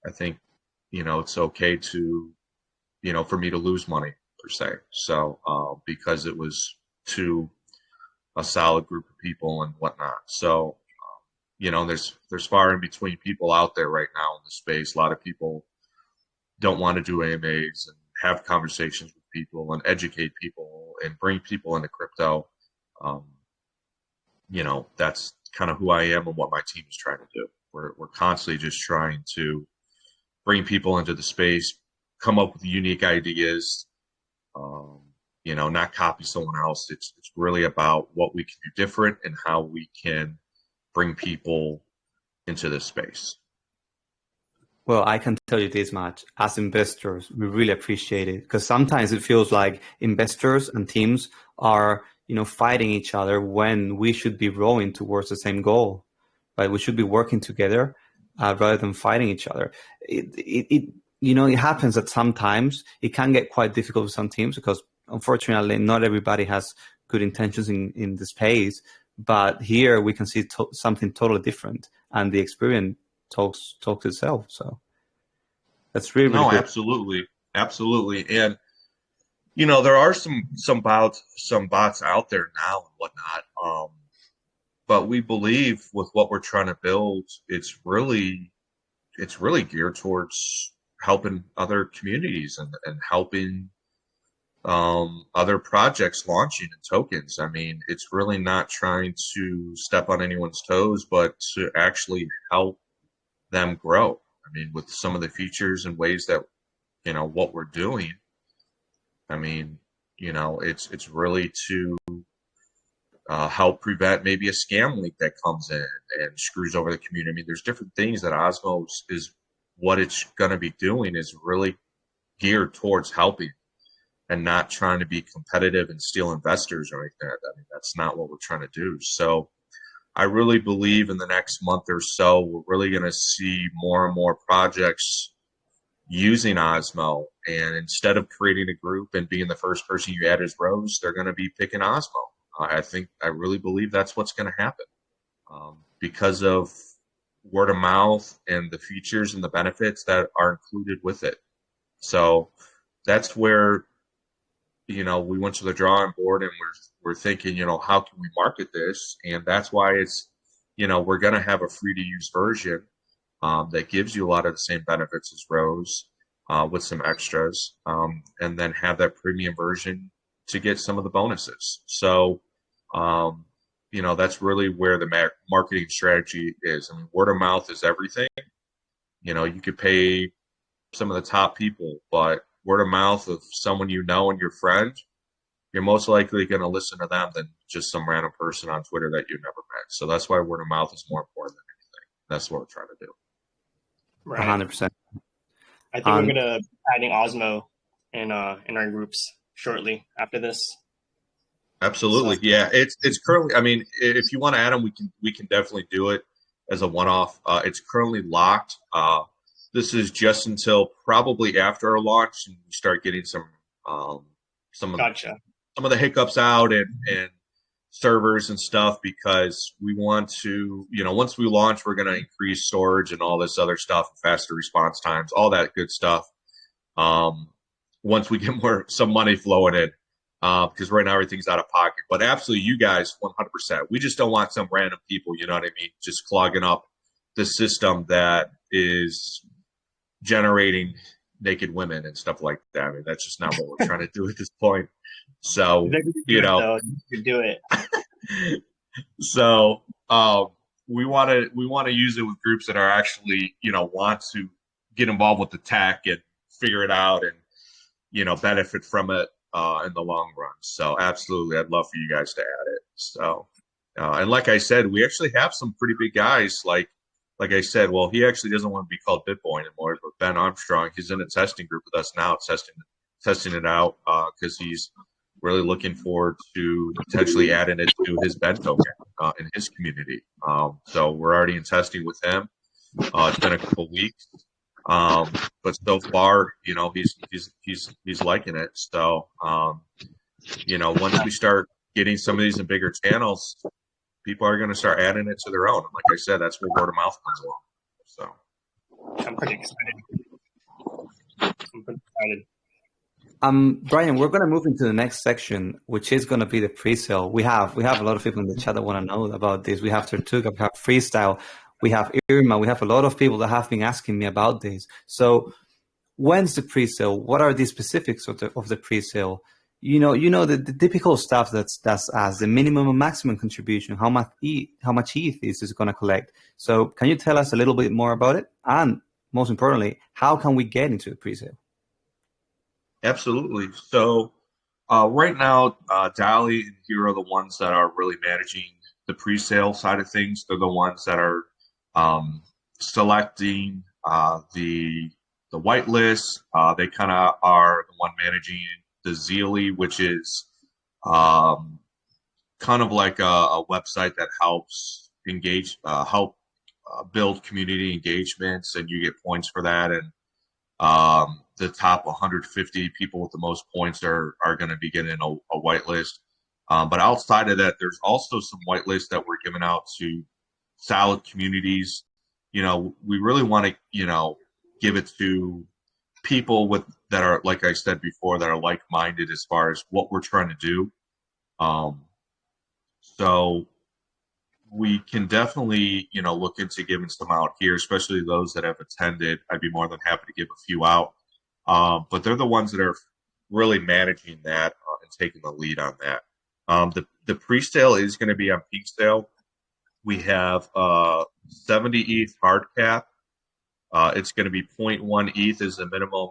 I think, it's okay to, for me to lose money per se. So, because it was to a solid group of people and whatnot. So, there's far in between people out there right now in the space. A lot of people don't want to do AMAs and have conversations with people and educate people and bring people into crypto. That's kind of who I am and what my team is trying to do. We're constantly just trying to bring people into the space, come up with unique ideas, not copy someone else. It's really about what we can do different and how we can bring people into this space. Well, I can tell you this much. As investors, we really appreciate it, because sometimes it feels like investors and teams are, fighting each other when we should be rowing towards the same goal, right? We should be working together rather than fighting each other. It happens that sometimes it can get quite difficult with some teams, because unfortunately not everybody has good intentions in the space. But here we can see something totally different, and the experience talks itself. So that's really, really good. Absolutely. And there are some bots out there now and whatnot. But we believe with what we're trying to build, it's really geared towards helping other communities and helping other projects launching and tokens. I mean, it's really not trying to step on anyone's toes, but to actually help them grow. I mean, with some of the features and ways that, what we're doing, I mean, it's really to help prevent maybe a scam link that comes in and screws over the community. I mean, there's different things that Osmo is what it's going to be doing is really geared towards helping and not trying to be competitive and steal investors or anything like that. I mean, that's not what we're trying to do. So I really believe in the next month or so, we're really going to see more and more projects using Osmo. And instead of creating a group and being the first person you add as Rose, they're going to be picking Osmo. I really believe that's what's going to happen because of word of mouth and the features and the benefits that are included with it. So that's where, we went to the drawing board and we're thinking, how can we market this? And that's why it's, we're going to have a free to use version that gives you a lot of the same benefits as Rose with some extras, and then have that premium version to get some of the bonuses. So, that's really where the marketing strategy is. I mean, word of mouth is everything. You could pay some of the top people, but word of mouth of someone and your friend, you're most likely going to listen to them than just some random person on Twitter that you never met. So that's why word of mouth is more important than anything. That's what we're trying to do. Right. 100%. I think we're going to be adding Osmo in our groups shortly after this. Absolutely. So, yeah, it's currently, I mean, if you want to add them, we can definitely do it as a one-off. It's currently locked. This is just until probably after our launch and we start getting some gotcha. some of the hiccups out and servers and stuff, because we want to, once we launch, we're going to increase storage and all this other stuff, faster response times, all that good stuff. Once we get some money flowing in, because right now everything's out of pocket. But absolutely, you guys, 100%. We just don't want some random people, you know what I mean, just clogging up the system that is generating naked women and stuff like that. I mean, that's just not what we're trying to do at this point. So, You do it. So we want to use it with groups that are actually, want to get involved with the tech and figure it out and, benefit from it in the long run. So absolutely, I'd love for you guys to add it. So, and like I said, we actually have some pretty big guys. Like I said, well, he actually doesn't want to be called BitBoy anymore, but Ben Armstrong, he's in a testing group with us now, testing it out because he's really looking forward to potentially adding it to his Ben token in his community. So we're already in testing with him. It's been a couple weeks, but so far, he's liking it. So once we start getting some of these in bigger channels, people are going to start adding it to their own. And like I said, that's where word of mouth comes along. So I'm pretty excited. Brian, we're going to move into the next section, which is going to be the pre-sale. We have a lot of people in the chat that want to know about this. We have Tortuga, we have Freestyle, we have Irma, we have a lot of people that have been asking me about this. So when's the pre-sale? What are the specifics of the pre-sale? The typical stuff that's as the minimum and maximum contribution, how much ETH is going to collect. So can you tell us a little bit more about it? And most importantly, how can we get into the pre-sale? Absolutely. So right now, Dali and Hero are the ones that are really managing the pre-sale side of things. They're the ones that are selecting the whitelist. They kind of are the one managing the Zeely, which is kind of like a website that helps build community engagements, and you get points for that. And the top 150 people with the most points are going to be getting a whitelist. But outside of that, there's also some whitelists that we're giving out to solid communities. We really want to, give it to people that are, like I said before, that are like-minded as far as what we're trying to do. So we can definitely, look into giving some out here, especially those that have attended. I'd be more than happy to give a few out. But they're the ones that are really managing that and taking the lead on that. The pre-sale is going to be on peak sale. We have 70 ETH hard cap. It's going to be 0.1 ETH as the minimum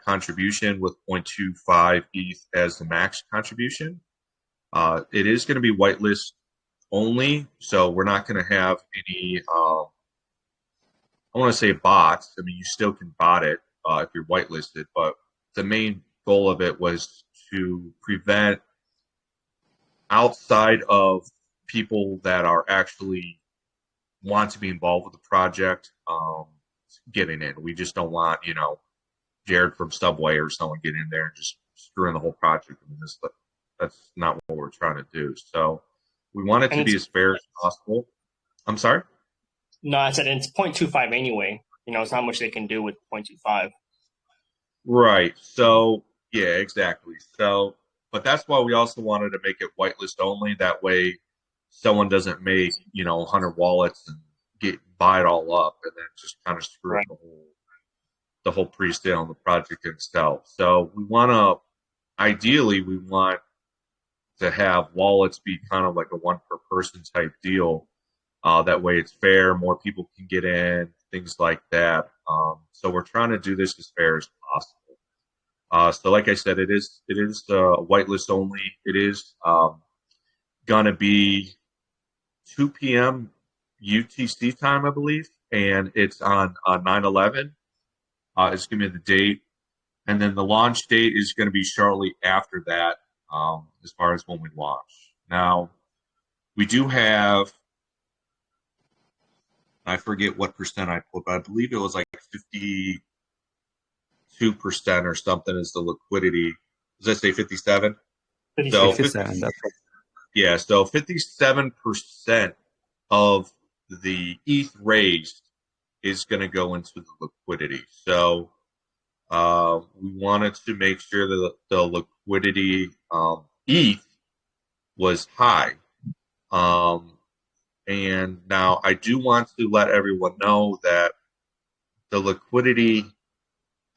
contribution, with 0.25 ETH as the max contribution. It is going to be whitelist only, so we're not going to have any, I want to say bots. I mean, you still can bot it if you're whitelisted, but the main goal of it was to prevent outside of people that are actually want to be involved with the project getting in. We just don't want, Jared from Subway or someone getting in there and just screwing the whole project. I mean, that's not what we're trying to do. So we want it to be as fair as possible. I'm sorry? No, I said it's 0.25 anyway. It's not much they can do with 0.25. Right. So, yeah, exactly. So, but that's why we also wanted to make it whitelist only. That way someone doesn't make, 100 wallets and buy it all up and then just kind of screw right. the whole pre-sale and the project itself. So we want to have wallets be kind of like a one per person type deal. That way it's fair, more people can get in, things like that. So we're trying to do this as fair as possible. So like I said, it is whitelist only. It is gonna be 2 p.m. UTC time, I believe, and it's on 9/11. It's gonna be the date, and then the launch date is going to be shortly after that. As far as when we launch. Now, we do have, I forget what percent I put, but I believe it was like 52% or something is the liquidity. Does that say 57? So 57. That's right. yeah, so 57% of the ETH raised is going to go into the liquidity. So we wanted to make sure that the liquidity ETH was high. And now I do want to let everyone know that the liquidity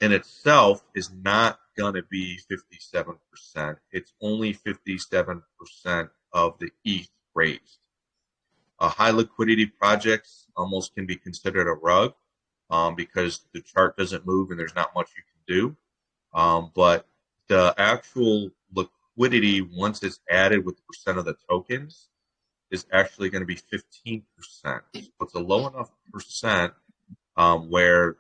in itself is not going to be 57%. It's only 57% of the ETH raised. High liquidity projects almost can be considered a rug because the chart doesn't move and there's not much you can do. But the actual liquidity, once it's added with the percent of the tokens, is actually going to be 15%. So it's a low enough percent where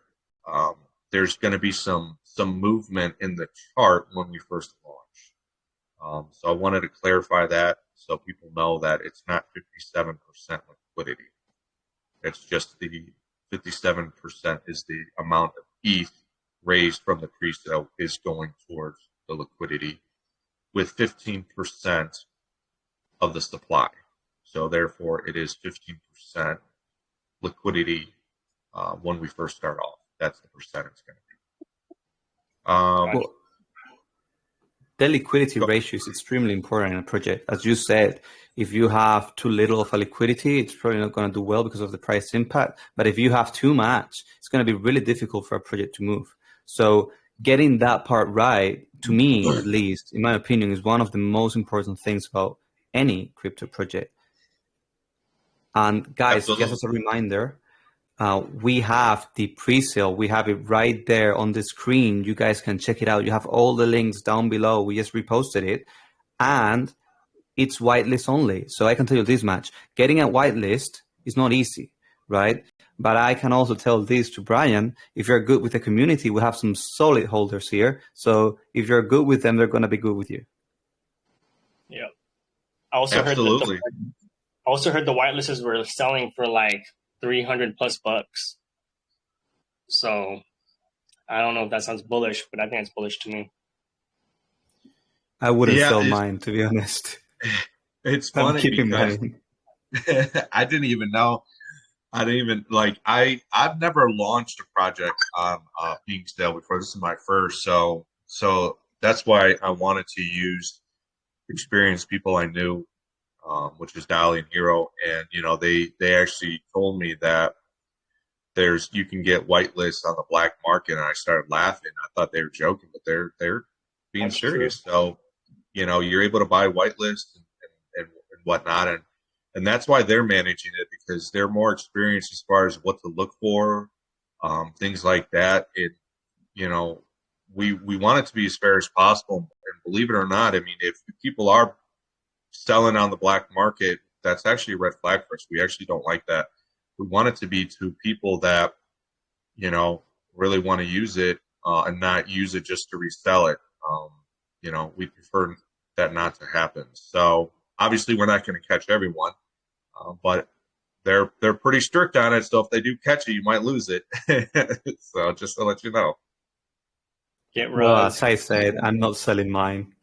there's going to be some movement in the chart when we first launch. So I wanted to clarify that so people know that it's not 57% liquidity. It's just the 57% is the amount of ETH raised from the pre-sale is going towards the liquidity with 15% of the supply. So therefore, it is 15% liquidity when we first start off. That's the percent it's going to be. Well, the liquidity ratio is extremely important in a project. As you said, if you have too little of a liquidity, it's probably not going to do well because of the price impact. But if you have too much, it's going to be really difficult for a project to move. So getting that part right, to me at least, in my opinion, is one of the most important things about any crypto project. And guys, Absolutely. just as a reminder, we have the pre-sale. We have it right there on the screen. You guys can check it out. You have all the links down below. We just reposted it. And it's whitelist only. So I can tell you this much. Getting a whitelist is not easy, right? But I can also tell this to Brian. If you're good with the community, we have some solid holders here. So if you're good with them, they're going to be good with you. Yeah. I also Absolutely. heard the whitelists were selling for like 300 plus bucks. So I don't know if that sounds bullish, but I think it's bullish to me. I wouldn't sell mine, to be honest. It's funny because mine. I didn't even know. I've never launched a project on Sale before. This is my first. So that's why I wanted to use experienced people I knew, which is Dolly and Hero. And, they actually told me that you can get whitelists on the black market. And I started laughing. I thought they were joking, but they're being That's serious. True. So, you're able to buy whitelists and whatnot. And that's why they're managing it, because they're more experienced as far as what to look for, things like that. We want it to be as fair as possible. And believe it or not, I mean, if people are selling on the black market, that's actually a red flag for us. We actually don't like that. We want it to be to people that, really want to use it and not use it just to resell it. We prefer that not to happen. So obviously we're not going to catch everyone, but they're pretty strict on it. So if they do catch it, you might lose it. So just to let you know. Get rugged. Well, as I said, I'm not selling mine.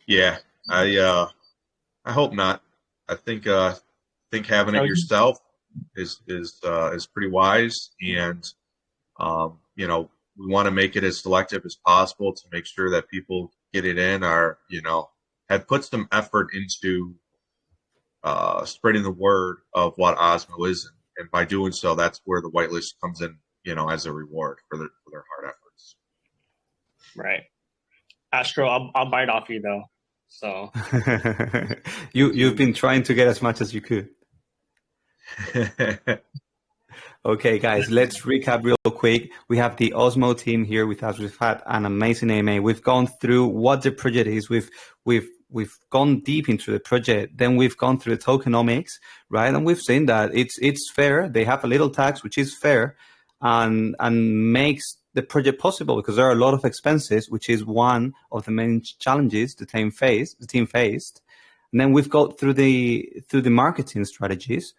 Yeah, I hope not. I think having it yourself is pretty wise, and we want to make it as selective as possible to make sure that people get it in, or have put some effort into spreading the word of what Osmo is, and by doing so, that's where the whitelist comes in, as a reward for their hard efforts. Right, Astro, I'll bite off you though. So you've been trying to get as much as you could. Okay, guys, let's recap real quick. We have the Osmo team here with us. We've had an amazing AMA. We've gone through what the project is. We've gone deep into the project. Then we've gone through the tokenomics, right? And we've seen that it's fair. They have a little tax, which is fair, and makes the project possible, because there are a lot of expenses, which is one of the main challenges the team faced. And then we've got through the marketing strategies.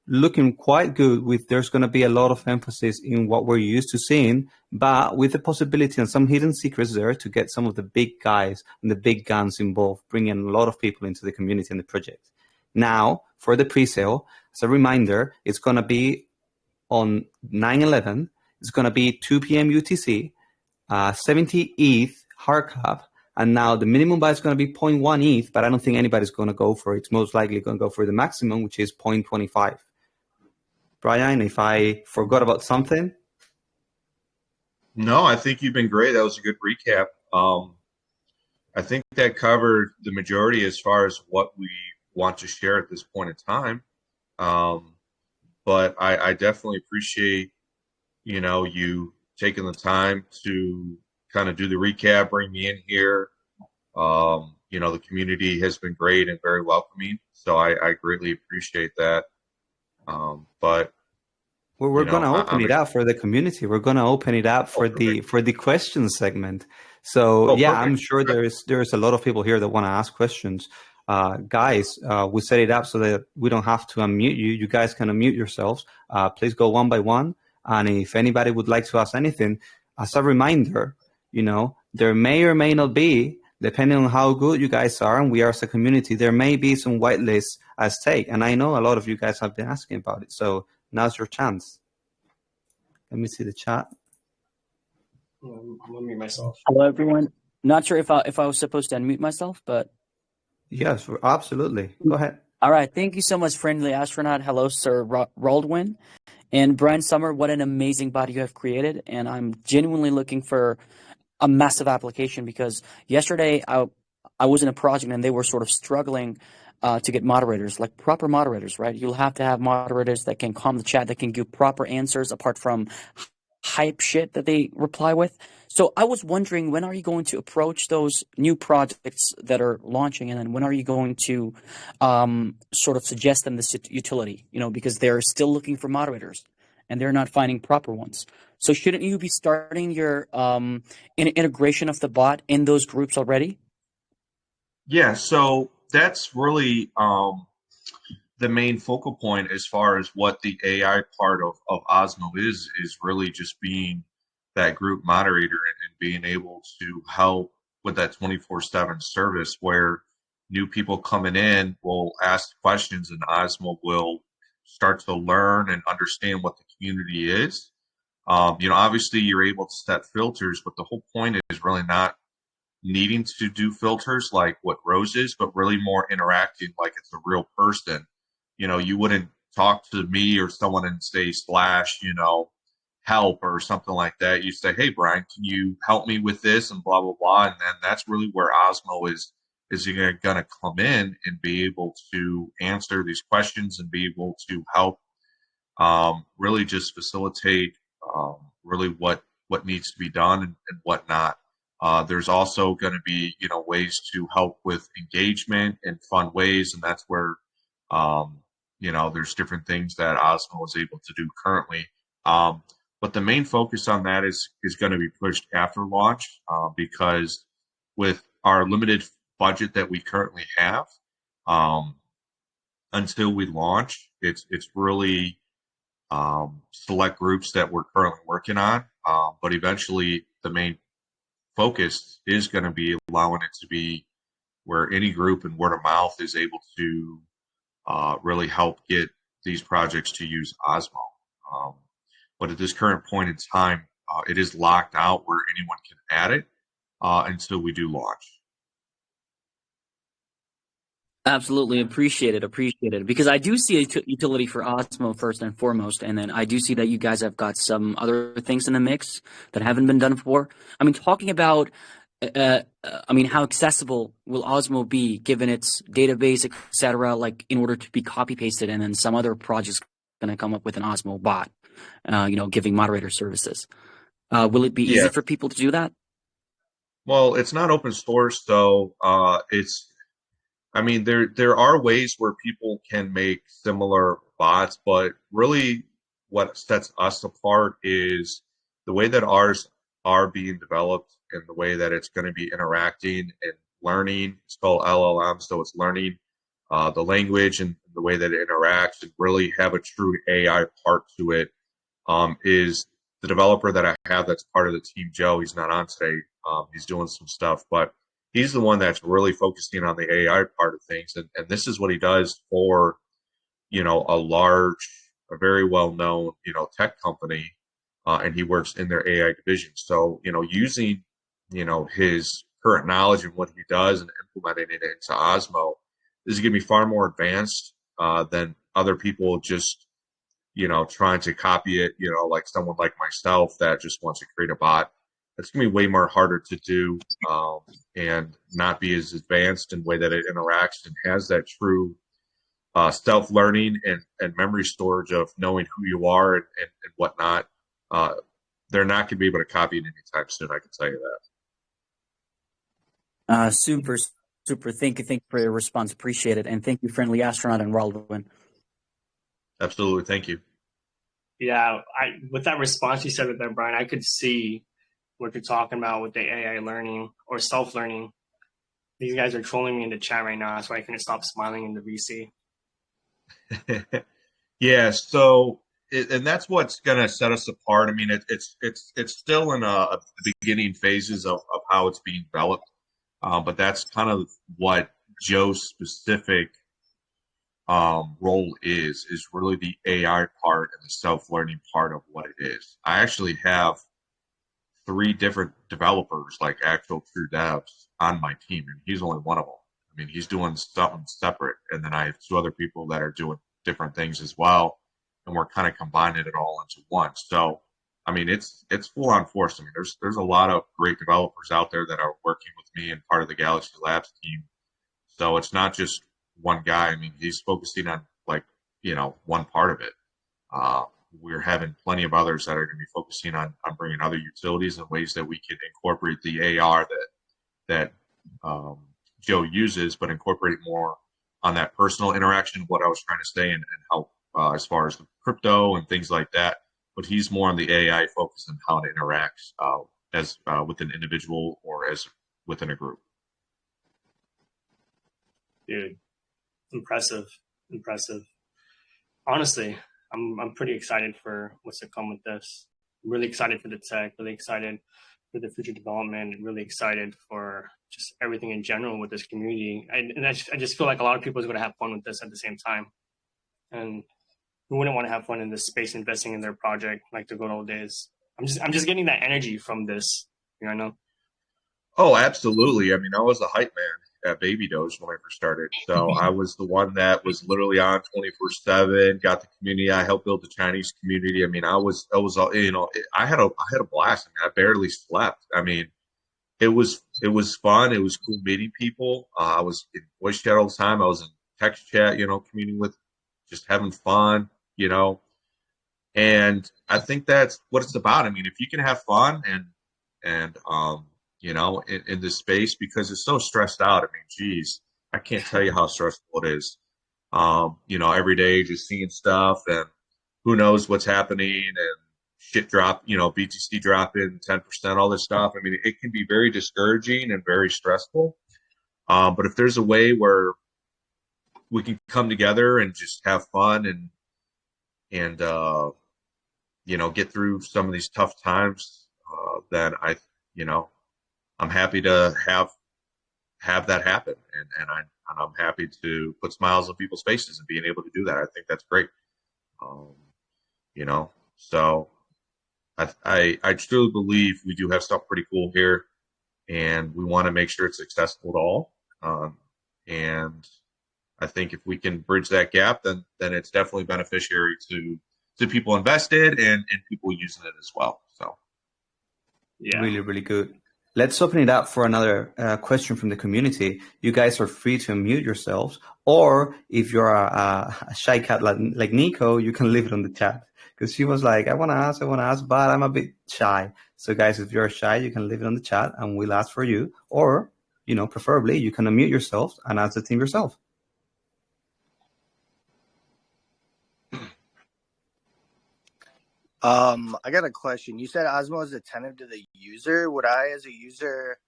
looking quite good. With there's going to be a lot of emphasis in what we're used to seeing, but with the possibility and some hidden secrets there to get some of the big guys and the big guns involved, bringing a lot of people into the community and the project. Now, for the pre-sale, as a reminder, it's going to be on 9/11. It's going to be 2 p.m. UTC, 70 ETH hard cap, and now the minimum buy is going to be 0.1 ETH, but I don't think anybody's going to go for it. It's most likely going to go for the maximum, which is 0.25. Brian, if I forgot about something? No, I think you've been great. That was a good recap. I think that covered the majority as far as what we want to share at this point in time. But I definitely appreciate, you taking the time to kind of do the recap, bring me in here. The community has been great and very welcoming, so I greatly appreciate that. But we're going to open it I'm up for the community. We're going to open it up for the question segment. So yeah, perfect. I'm sure there's a lot of people here that want to ask questions. Guys, we set it up so that we don't have to unmute you. You guys can unmute yourselves. Please go one by one. And if anybody would like to ask anything, as a reminder, there may or may not be, depending on how good you guys are, and we are as a community, there may be some whitelists at stake. And I know a lot of you guys have been asking about it. So now's your chance. Let me see the chat. I'm gonna mute myself. Hello, everyone. Not sure if I was supposed to unmute myself, but yes, absolutely. Go ahead. All right. Thank you so much, friendly astronaut. Hello, Sir Roldwin. And Brian Summer, what an amazing bot you have created. And I'm genuinely looking for a massive application because yesterday I was in a project and they were sort of struggling to get moderators, like proper moderators, right? You'll have to have moderators that can calm the chat, that can give proper answers apart from hype shit that they reply with. So I was wondering, when are you going to approach those new projects that are launching, and then when are you going to sort of suggest them this utility? Because they're still looking for moderators and they're not finding proper ones. So shouldn't you be starting your integration of the bot in those groups already? Yeah, so that's really the main focal point as far as what the AI part of Osmo is really just being that group moderator and being able to help with that 24/7 service where new people coming in will ask questions and Osmo will start to learn and understand what the community is. Obviously you're able to set filters, but the whole point is really not needing to do filters like what Rose is, but really more interacting like it's a real person. You wouldn't talk to me or someone and say / help or something like that. You say, hey, Brian, can you help me with this and blah, blah, blah. And then that's really where Osmo is going to come in and be able to answer these questions and be able to help really just facilitate really what needs to be done and what not. There's also going to be, ways to help with engagement in fun ways. And that's where, there's different things that Osmo is able to do currently. But the main focus on that is going to be pushed after launch because with our limited budget that we currently have, until we launch, it's really select groups that we're currently working on. But eventually the main focus is going to be allowing it to be where any group and word of mouth is able to really help get these projects to use Osmo. But at this current point in time, it is locked out where anyone can add it until we do launch. Absolutely. Appreciate it. Because I do see a utility for Osmo first and foremost. And then I do see that you guys have got some other things in the mix that haven't been done before. I mean, talking about, how accessible will Osmo be given its database, et cetera, like in order to be copy pasted, and then some other project's going to come up with an Osmo bot, giving moderator services. Will it be easy for people to do that? Well, it's not open source, so there are ways where people can make similar bots, but really what sets us apart is the way that ours are being developed and the way that it's going to be interacting and learning. It's called LLM, so it's learning the language and the way that it interacts and really have a true AI part to it, is the developer that I have that's part of the team, Joe. He's not on today. He's doing some stuff, but he's the one that's really focusing on the AI part of things. And this is what he does for, a very well-known, tech company, and he works in their AI division. So, using, his current knowledge and what he does and implementing it into Osmo is going to be far more advanced than other people just, trying to copy it, like someone like myself that just wants to create a bot. It's going to be way more harder to do, and not be as advanced in the way that it interacts and has that true self-learning and memory storage of knowing who you are and whatnot. They're not going to be able to copy it anytime soon, I can tell you that. Super. Thank you for your response. Appreciate it. And thank you, friendly astronaut and Waldwin. Absolutely. Thank you. Yeah, with that response you said with that, Brian, I could see what you're talking about with the AI learning or self-learning. These guys are trolling me in the chat right now. That's why I couldn't stop smiling in the VC. Yeah. So, and that's what's going to set us apart. I mean, it's still in the beginning phases of how it's being developed. But that's kind of what Joe's specific role is really the AI part and the self-learning part of what it is. I actually have 3 different developers, like actual true devs, on my team, and he's only one of them. I mean, he's doing something separate, and then I have 2 other people that are doing different things as well, and we're kind of combining it all into one. So, I mean, it's full on force. I mean, there's a lot of great developers out there that are working with me and part of the Galaxy Labs team. So it's not just one guy. I mean, he's focusing on one part of it. We're having plenty of others that are going to be focusing on bringing other utilities and ways that we can incorporate the AR that Joe uses, but incorporate more on that personal interaction, what I was trying to say, and help as far as the crypto and things like that. But he's more on the AI focus and how it interacts as with an individual or as within a group. Dude, impressive. Honestly, I'm pretty excited for what's to come with this. I'm really excited for the tech, really excited for the future development, really excited for just everything in general with this community. I just feel like a lot of people are going to have fun with this at the same time. And who wouldn't want to have fun in this space, investing in their project like the good old days? I'm just getting that energy from this, you know? Oh, absolutely. I mean, I was a hype man at Baby Doge when I first started. So I was the one that was literally on 24/7, got the community. I helped build the Chinese community. I mean, I was, I had a blast. I mean, I barely slept. I mean, it was fun. It was cool meeting people. I was in voice chat all the time. I was in text chat, communing with, just having fun, and I think that's what it's about. I mean, if you can have fun and in this space, because it's so stressed out. I mean, geez, I can't tell you how stressful it is. Every day just seeing stuff and who knows what's happening and shit drop, BTC dropping 10%, all this stuff. I mean, it can be very discouraging and very stressful. But if there's a way where we can come together and just have fun and get through some of these tough times, then I'm happy to have that happen, and I'm happy to put smiles on people's faces and being able to do that. I think that's great. So I truly believe we do have stuff pretty cool here, and we want to make sure it's accessible to all. And I think if we can bridge that gap, then it's definitely beneficiary to people invested and people using it as well. So, yeah, really, really good. Let's open it up for another question from the community. You guys are free to unmute yourselves, or if you're a shy cat like Nico, you can leave it on the chat. Because she was like, I want to ask, but I'm a bit shy. So guys, if you're shy, you can leave it on the chat and we'll ask for you. Or, preferably, you can unmute yourself and ask the team yourself. I got a question. You said Osmo is attentive to the user. Would I, as a user,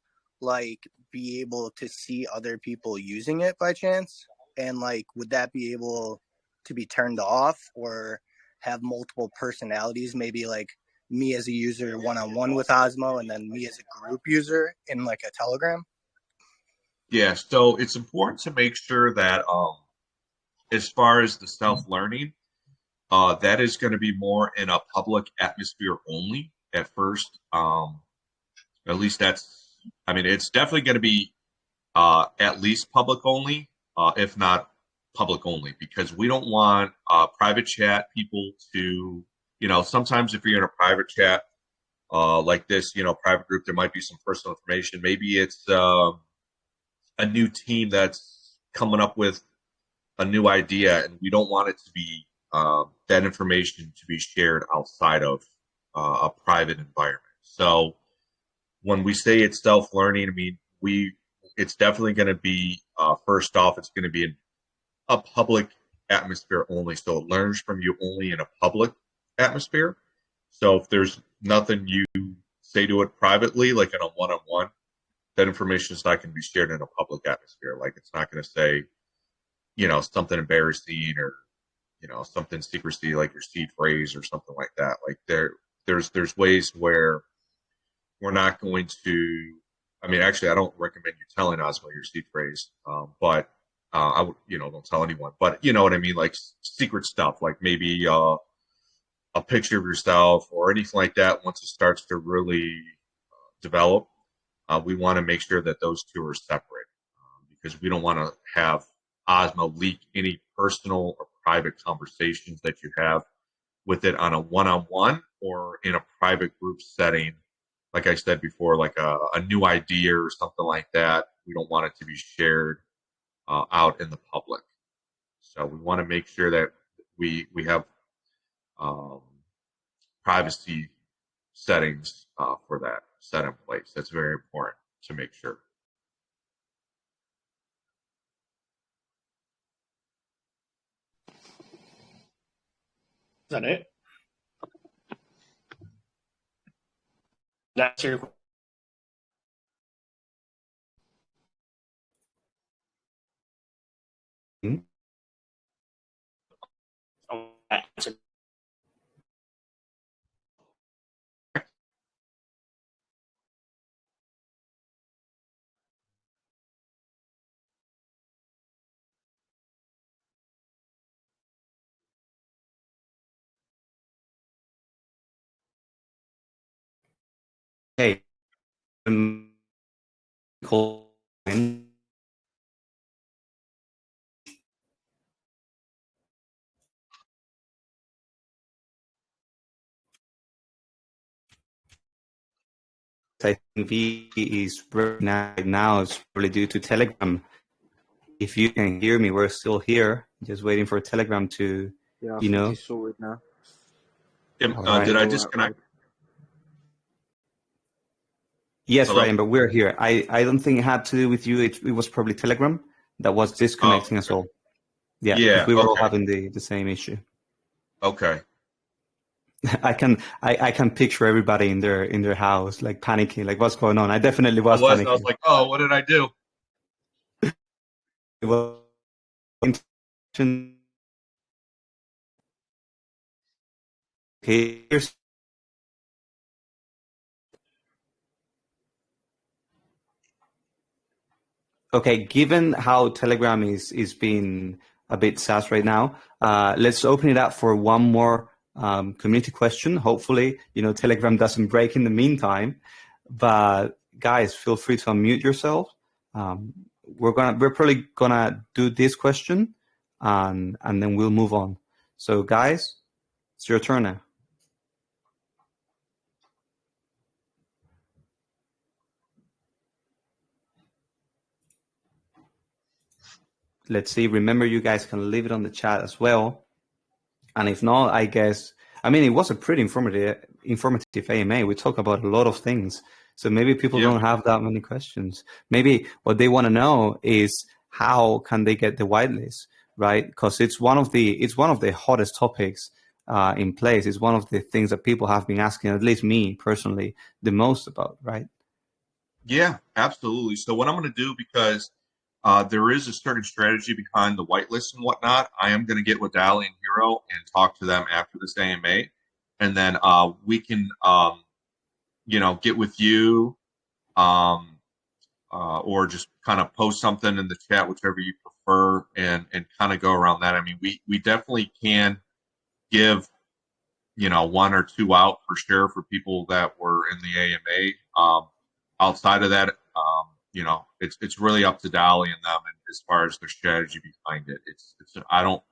be able to see other people using it by chance? And like, would that be able to be turned off or have multiple personalities? Maybe like me as a user one-on-one with Osmo, and then me as a group user in like a Telegram? Yeah, so it's important to make sure that as far as the self-learning, that is going to be more in a public atmosphere only at first. At least I mean, it's definitely going to be at least public only, if not public only, because we don't want private chat people to, sometimes if you're in a private chat like this, private group, there might be some personal information. Maybe it's a new team that's coming up with a new idea, and we don't want it to be that information to be shared outside of a private environment. So when we say it's self-learning, I mean, it's definitely going to be, first off, it's going to be in a public atmosphere only. So it learns from you only in a public atmosphere. So if there's nothing you say to it privately, like in a one-on-one, that information is not going to be shared in a public atmosphere. Like it's not going to say, something embarrassing or, something secrecy like your seed phrase or something like that. Like there's ways where we're not going to. I mean, actually, I don't recommend you telling Osmo your seed phrase, but I would, don't tell anyone. But you know what I mean, like secret stuff, like maybe a picture of yourself or anything like that. Once it starts to really develop, we want to make sure that those two are separate because we don't want to have Osmo leak any personal or private conversations that you have with it on a one-on-one or in a private group setting. Like I said before, like a new idea or something like that. We don't want it to be shared out in the public. So we want to make sure that we have privacy settings for that set in place. That's very important to make sure. Is that it? That's your Hmm? answer. Hey, cool. I think V is right now is probably due to Telegram. If you can hear me, we're still here, just waiting for Telegram to, Yeah, I think he's sorted now. Right. Did I disconnect? Yes, Hello? Ryan, but we're here. I don't think it had to do with you. It was probably Telegram that was disconnecting us all. Yeah, because we were all having the same issue. Okay. I can picture everybody in their house like panicking, like what's going on. I definitely was I panicking. was like, oh, what did I do? It was okay. Okay, given how Telegram is being a bit sus right now, let's open it up for one more community question. Hopefully, Telegram doesn't break in the meantime. But guys, feel free to unmute yourself. We're probably gonna do this question, and then we'll move on. So, guys, it's your turn now. Let's see. Remember, you guys can leave it on the chat as well. And if not, I guess, it was a pretty informative AMA. We talked about a lot of things. So maybe people don't have that many questions. Maybe what they want to know is how can they get the whitelist, right? Because it's one of the hottest topics in place. It's one of the things that people have been asking, at least me personally, the most about, right? Yeah, absolutely. So what I'm going to do, because There is a certain strategy behind the whitelist and whatnot. I am going to get with Dali and Hero and talk to them after this AMA, and then we can, get with you, or just kind of post something in the chat, whichever you prefer, and kind of go around that. I mean, we definitely can give, one or two out for sure for people that were in the AMA. Outside of that, it's really up to Dolly and them, and as far as their strategy behind it. It's I don't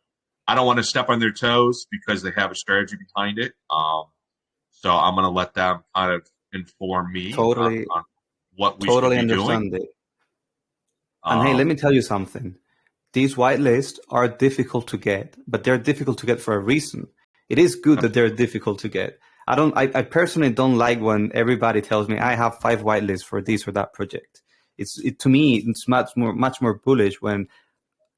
want to step on their toes because they have a strategy behind it. So I'm going to let them kind of inform me Totally, on what we should totally be doing. understand it. And hey, let me tell you something. These whitelists are difficult to get, but they're difficult to get for a reason. It is good that they're difficult to get. I personally don't like when everybody tells me I have 5 whitelists for this or that project. To me, it's much more bullish when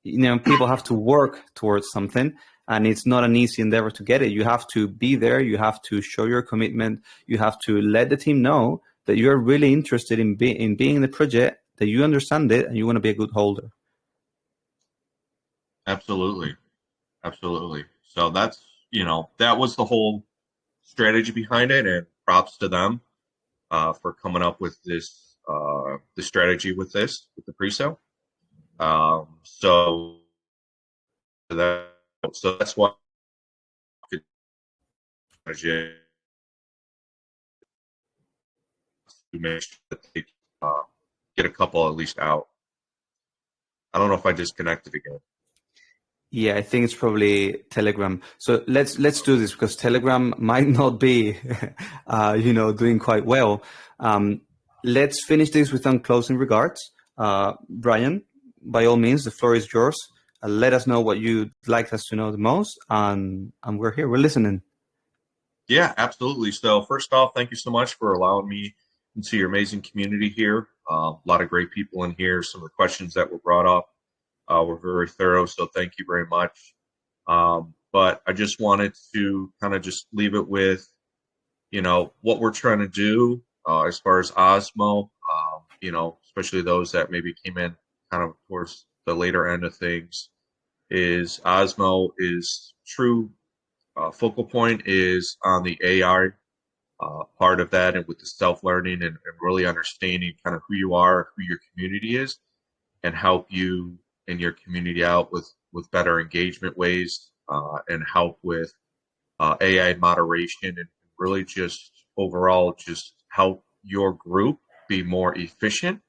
people have to work towards something, and it's not an easy endeavor to get it. You have to be there. You have to show your commitment. You have to let the team know that you're really interested in being in the project, that you understand it, and you want to be a good holder. Absolutely. So that's, that was the whole strategy behind it, and props to them for coming up with this, the strategy with the pre-sale. So that's why to make sure that they get a couple at least out. I don't know if I disconnected again. Yeah, I think it's probably Telegram. So let's do this because Telegram might not be, doing quite well. Let's finish this with some closing regards. Brian, by all means, the floor is yours. Let us know what you'd like us to know the most, and we're here. We're listening. Yeah, absolutely. So first off, thank you so much for allowing me into your amazing community here. A lot of great people in here. Some of the questions that were brought up were very thorough, so thank you very much. But I just wanted to kind of just leave it with, what we're trying to do as far as Osmo, especially those that maybe came in kind of towards the later end of things, is Osmo is true focal point is on the AI part of that, and with the self-learning and really understanding kind of who you are, who your community is, and help you and your community out with better engagement ways, and help with AI moderation, and really just overall just help your group be more efficient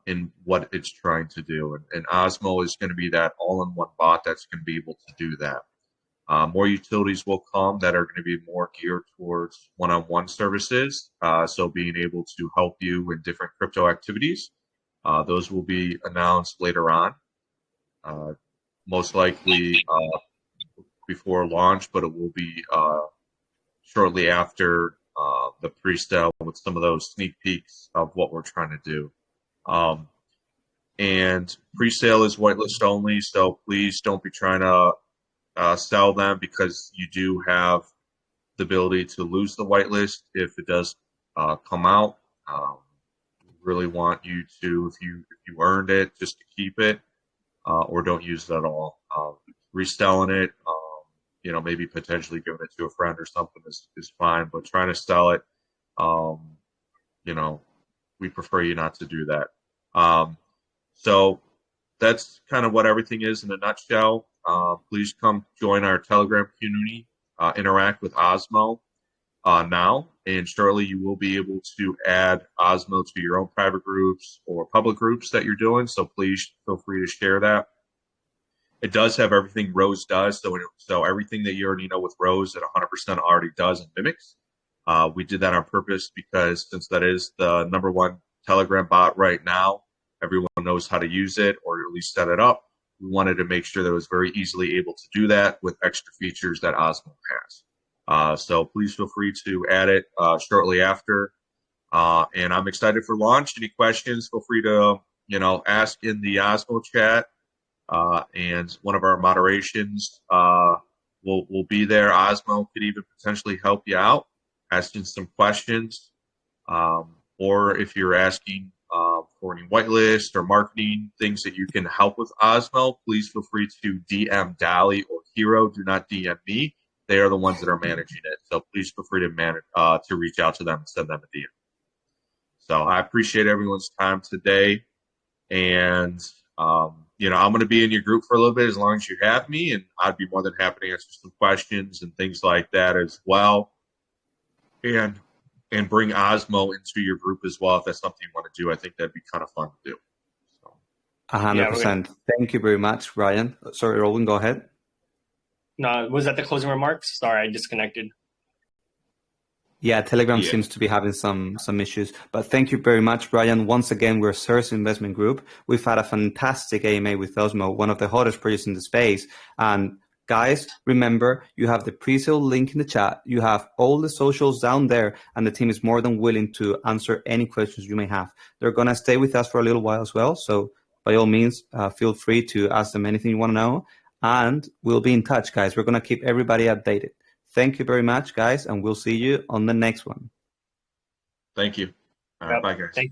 in what it's trying to do. And Osmo is going to be that all-in-one bot that's going to be able to do that. More utilities will come that are going to be more geared towards one-on-one services. So being able to help you in different crypto activities. Those will be announced later on, most likely before launch, but it will be shortly after the pre-sale with some of those sneak peeks of what we're trying to do. And pre-sale is whitelist only, so please don't be trying to sell them, because you do have the ability to lose the whitelist if it does come out. Really want you to, if you earned it, just to keep it, or don't use it at all. Reselling it, maybe potentially giving it to a friend or something is fine, but trying to sell it, we prefer you not to do that. So that's kind of what everything is in a nutshell. Please come join our Telegram community, interact with Osmo now, and shortly you will be able to add Osmo to your own private groups or public groups that you're doing. So please feel free to share that. It does have everything Rose does. So everything that you already know with Rose, it 100% already does and mimics. We did that on purpose because since that is the #1 Telegram bot right now, everyone knows how to use it, or at least set it up. We wanted to make sure that it was very easily able to do that with extra features that Osmo has. So please feel free to add it shortly after. And I'm excited for launch. Any questions, feel free to ask in the Osmo chat. And one of our moderations will be there. Osmo could even potentially help you out, asking some questions. Or if you're asking for any whitelist or marketing things that you can help with Osmo, please feel free to DM Dally or Hero. Do not DM me. They are the ones that are managing it. So please feel free to reach out to them and send them a DM. So I appreciate everyone's time today. And, you know, I'm going to be in your group for a little bit as long as you have me. And I'd be more than happy to answer some questions and things like that as well. And bring Osmo into your group as well if that's something you want to do. I think that'd be kind of fun to do. 100%. Thank you very much, Ryan. Sorry, Roland, go ahead. No, was that the closing remarks? Sorry, I disconnected. Yeah, Telegram seems to be having some issues. But thank you very much, Ryan. Once again, we're Sers Investment Group. We've had a fantastic AMA with Osmo, one of the hottest projects in the space. And guys, remember, you have the pre-sale link in the chat. You have all the socials down there, and the team is more than willing to answer any questions you may have. They're going to stay with us for a little while as well. So by all means, feel free to ask them anything you want to know. And we'll be in touch, guys. We're going to keep everybody updated. Thank you very much, guys, and we'll see you on the next one. Thank you. All right, bye, guys.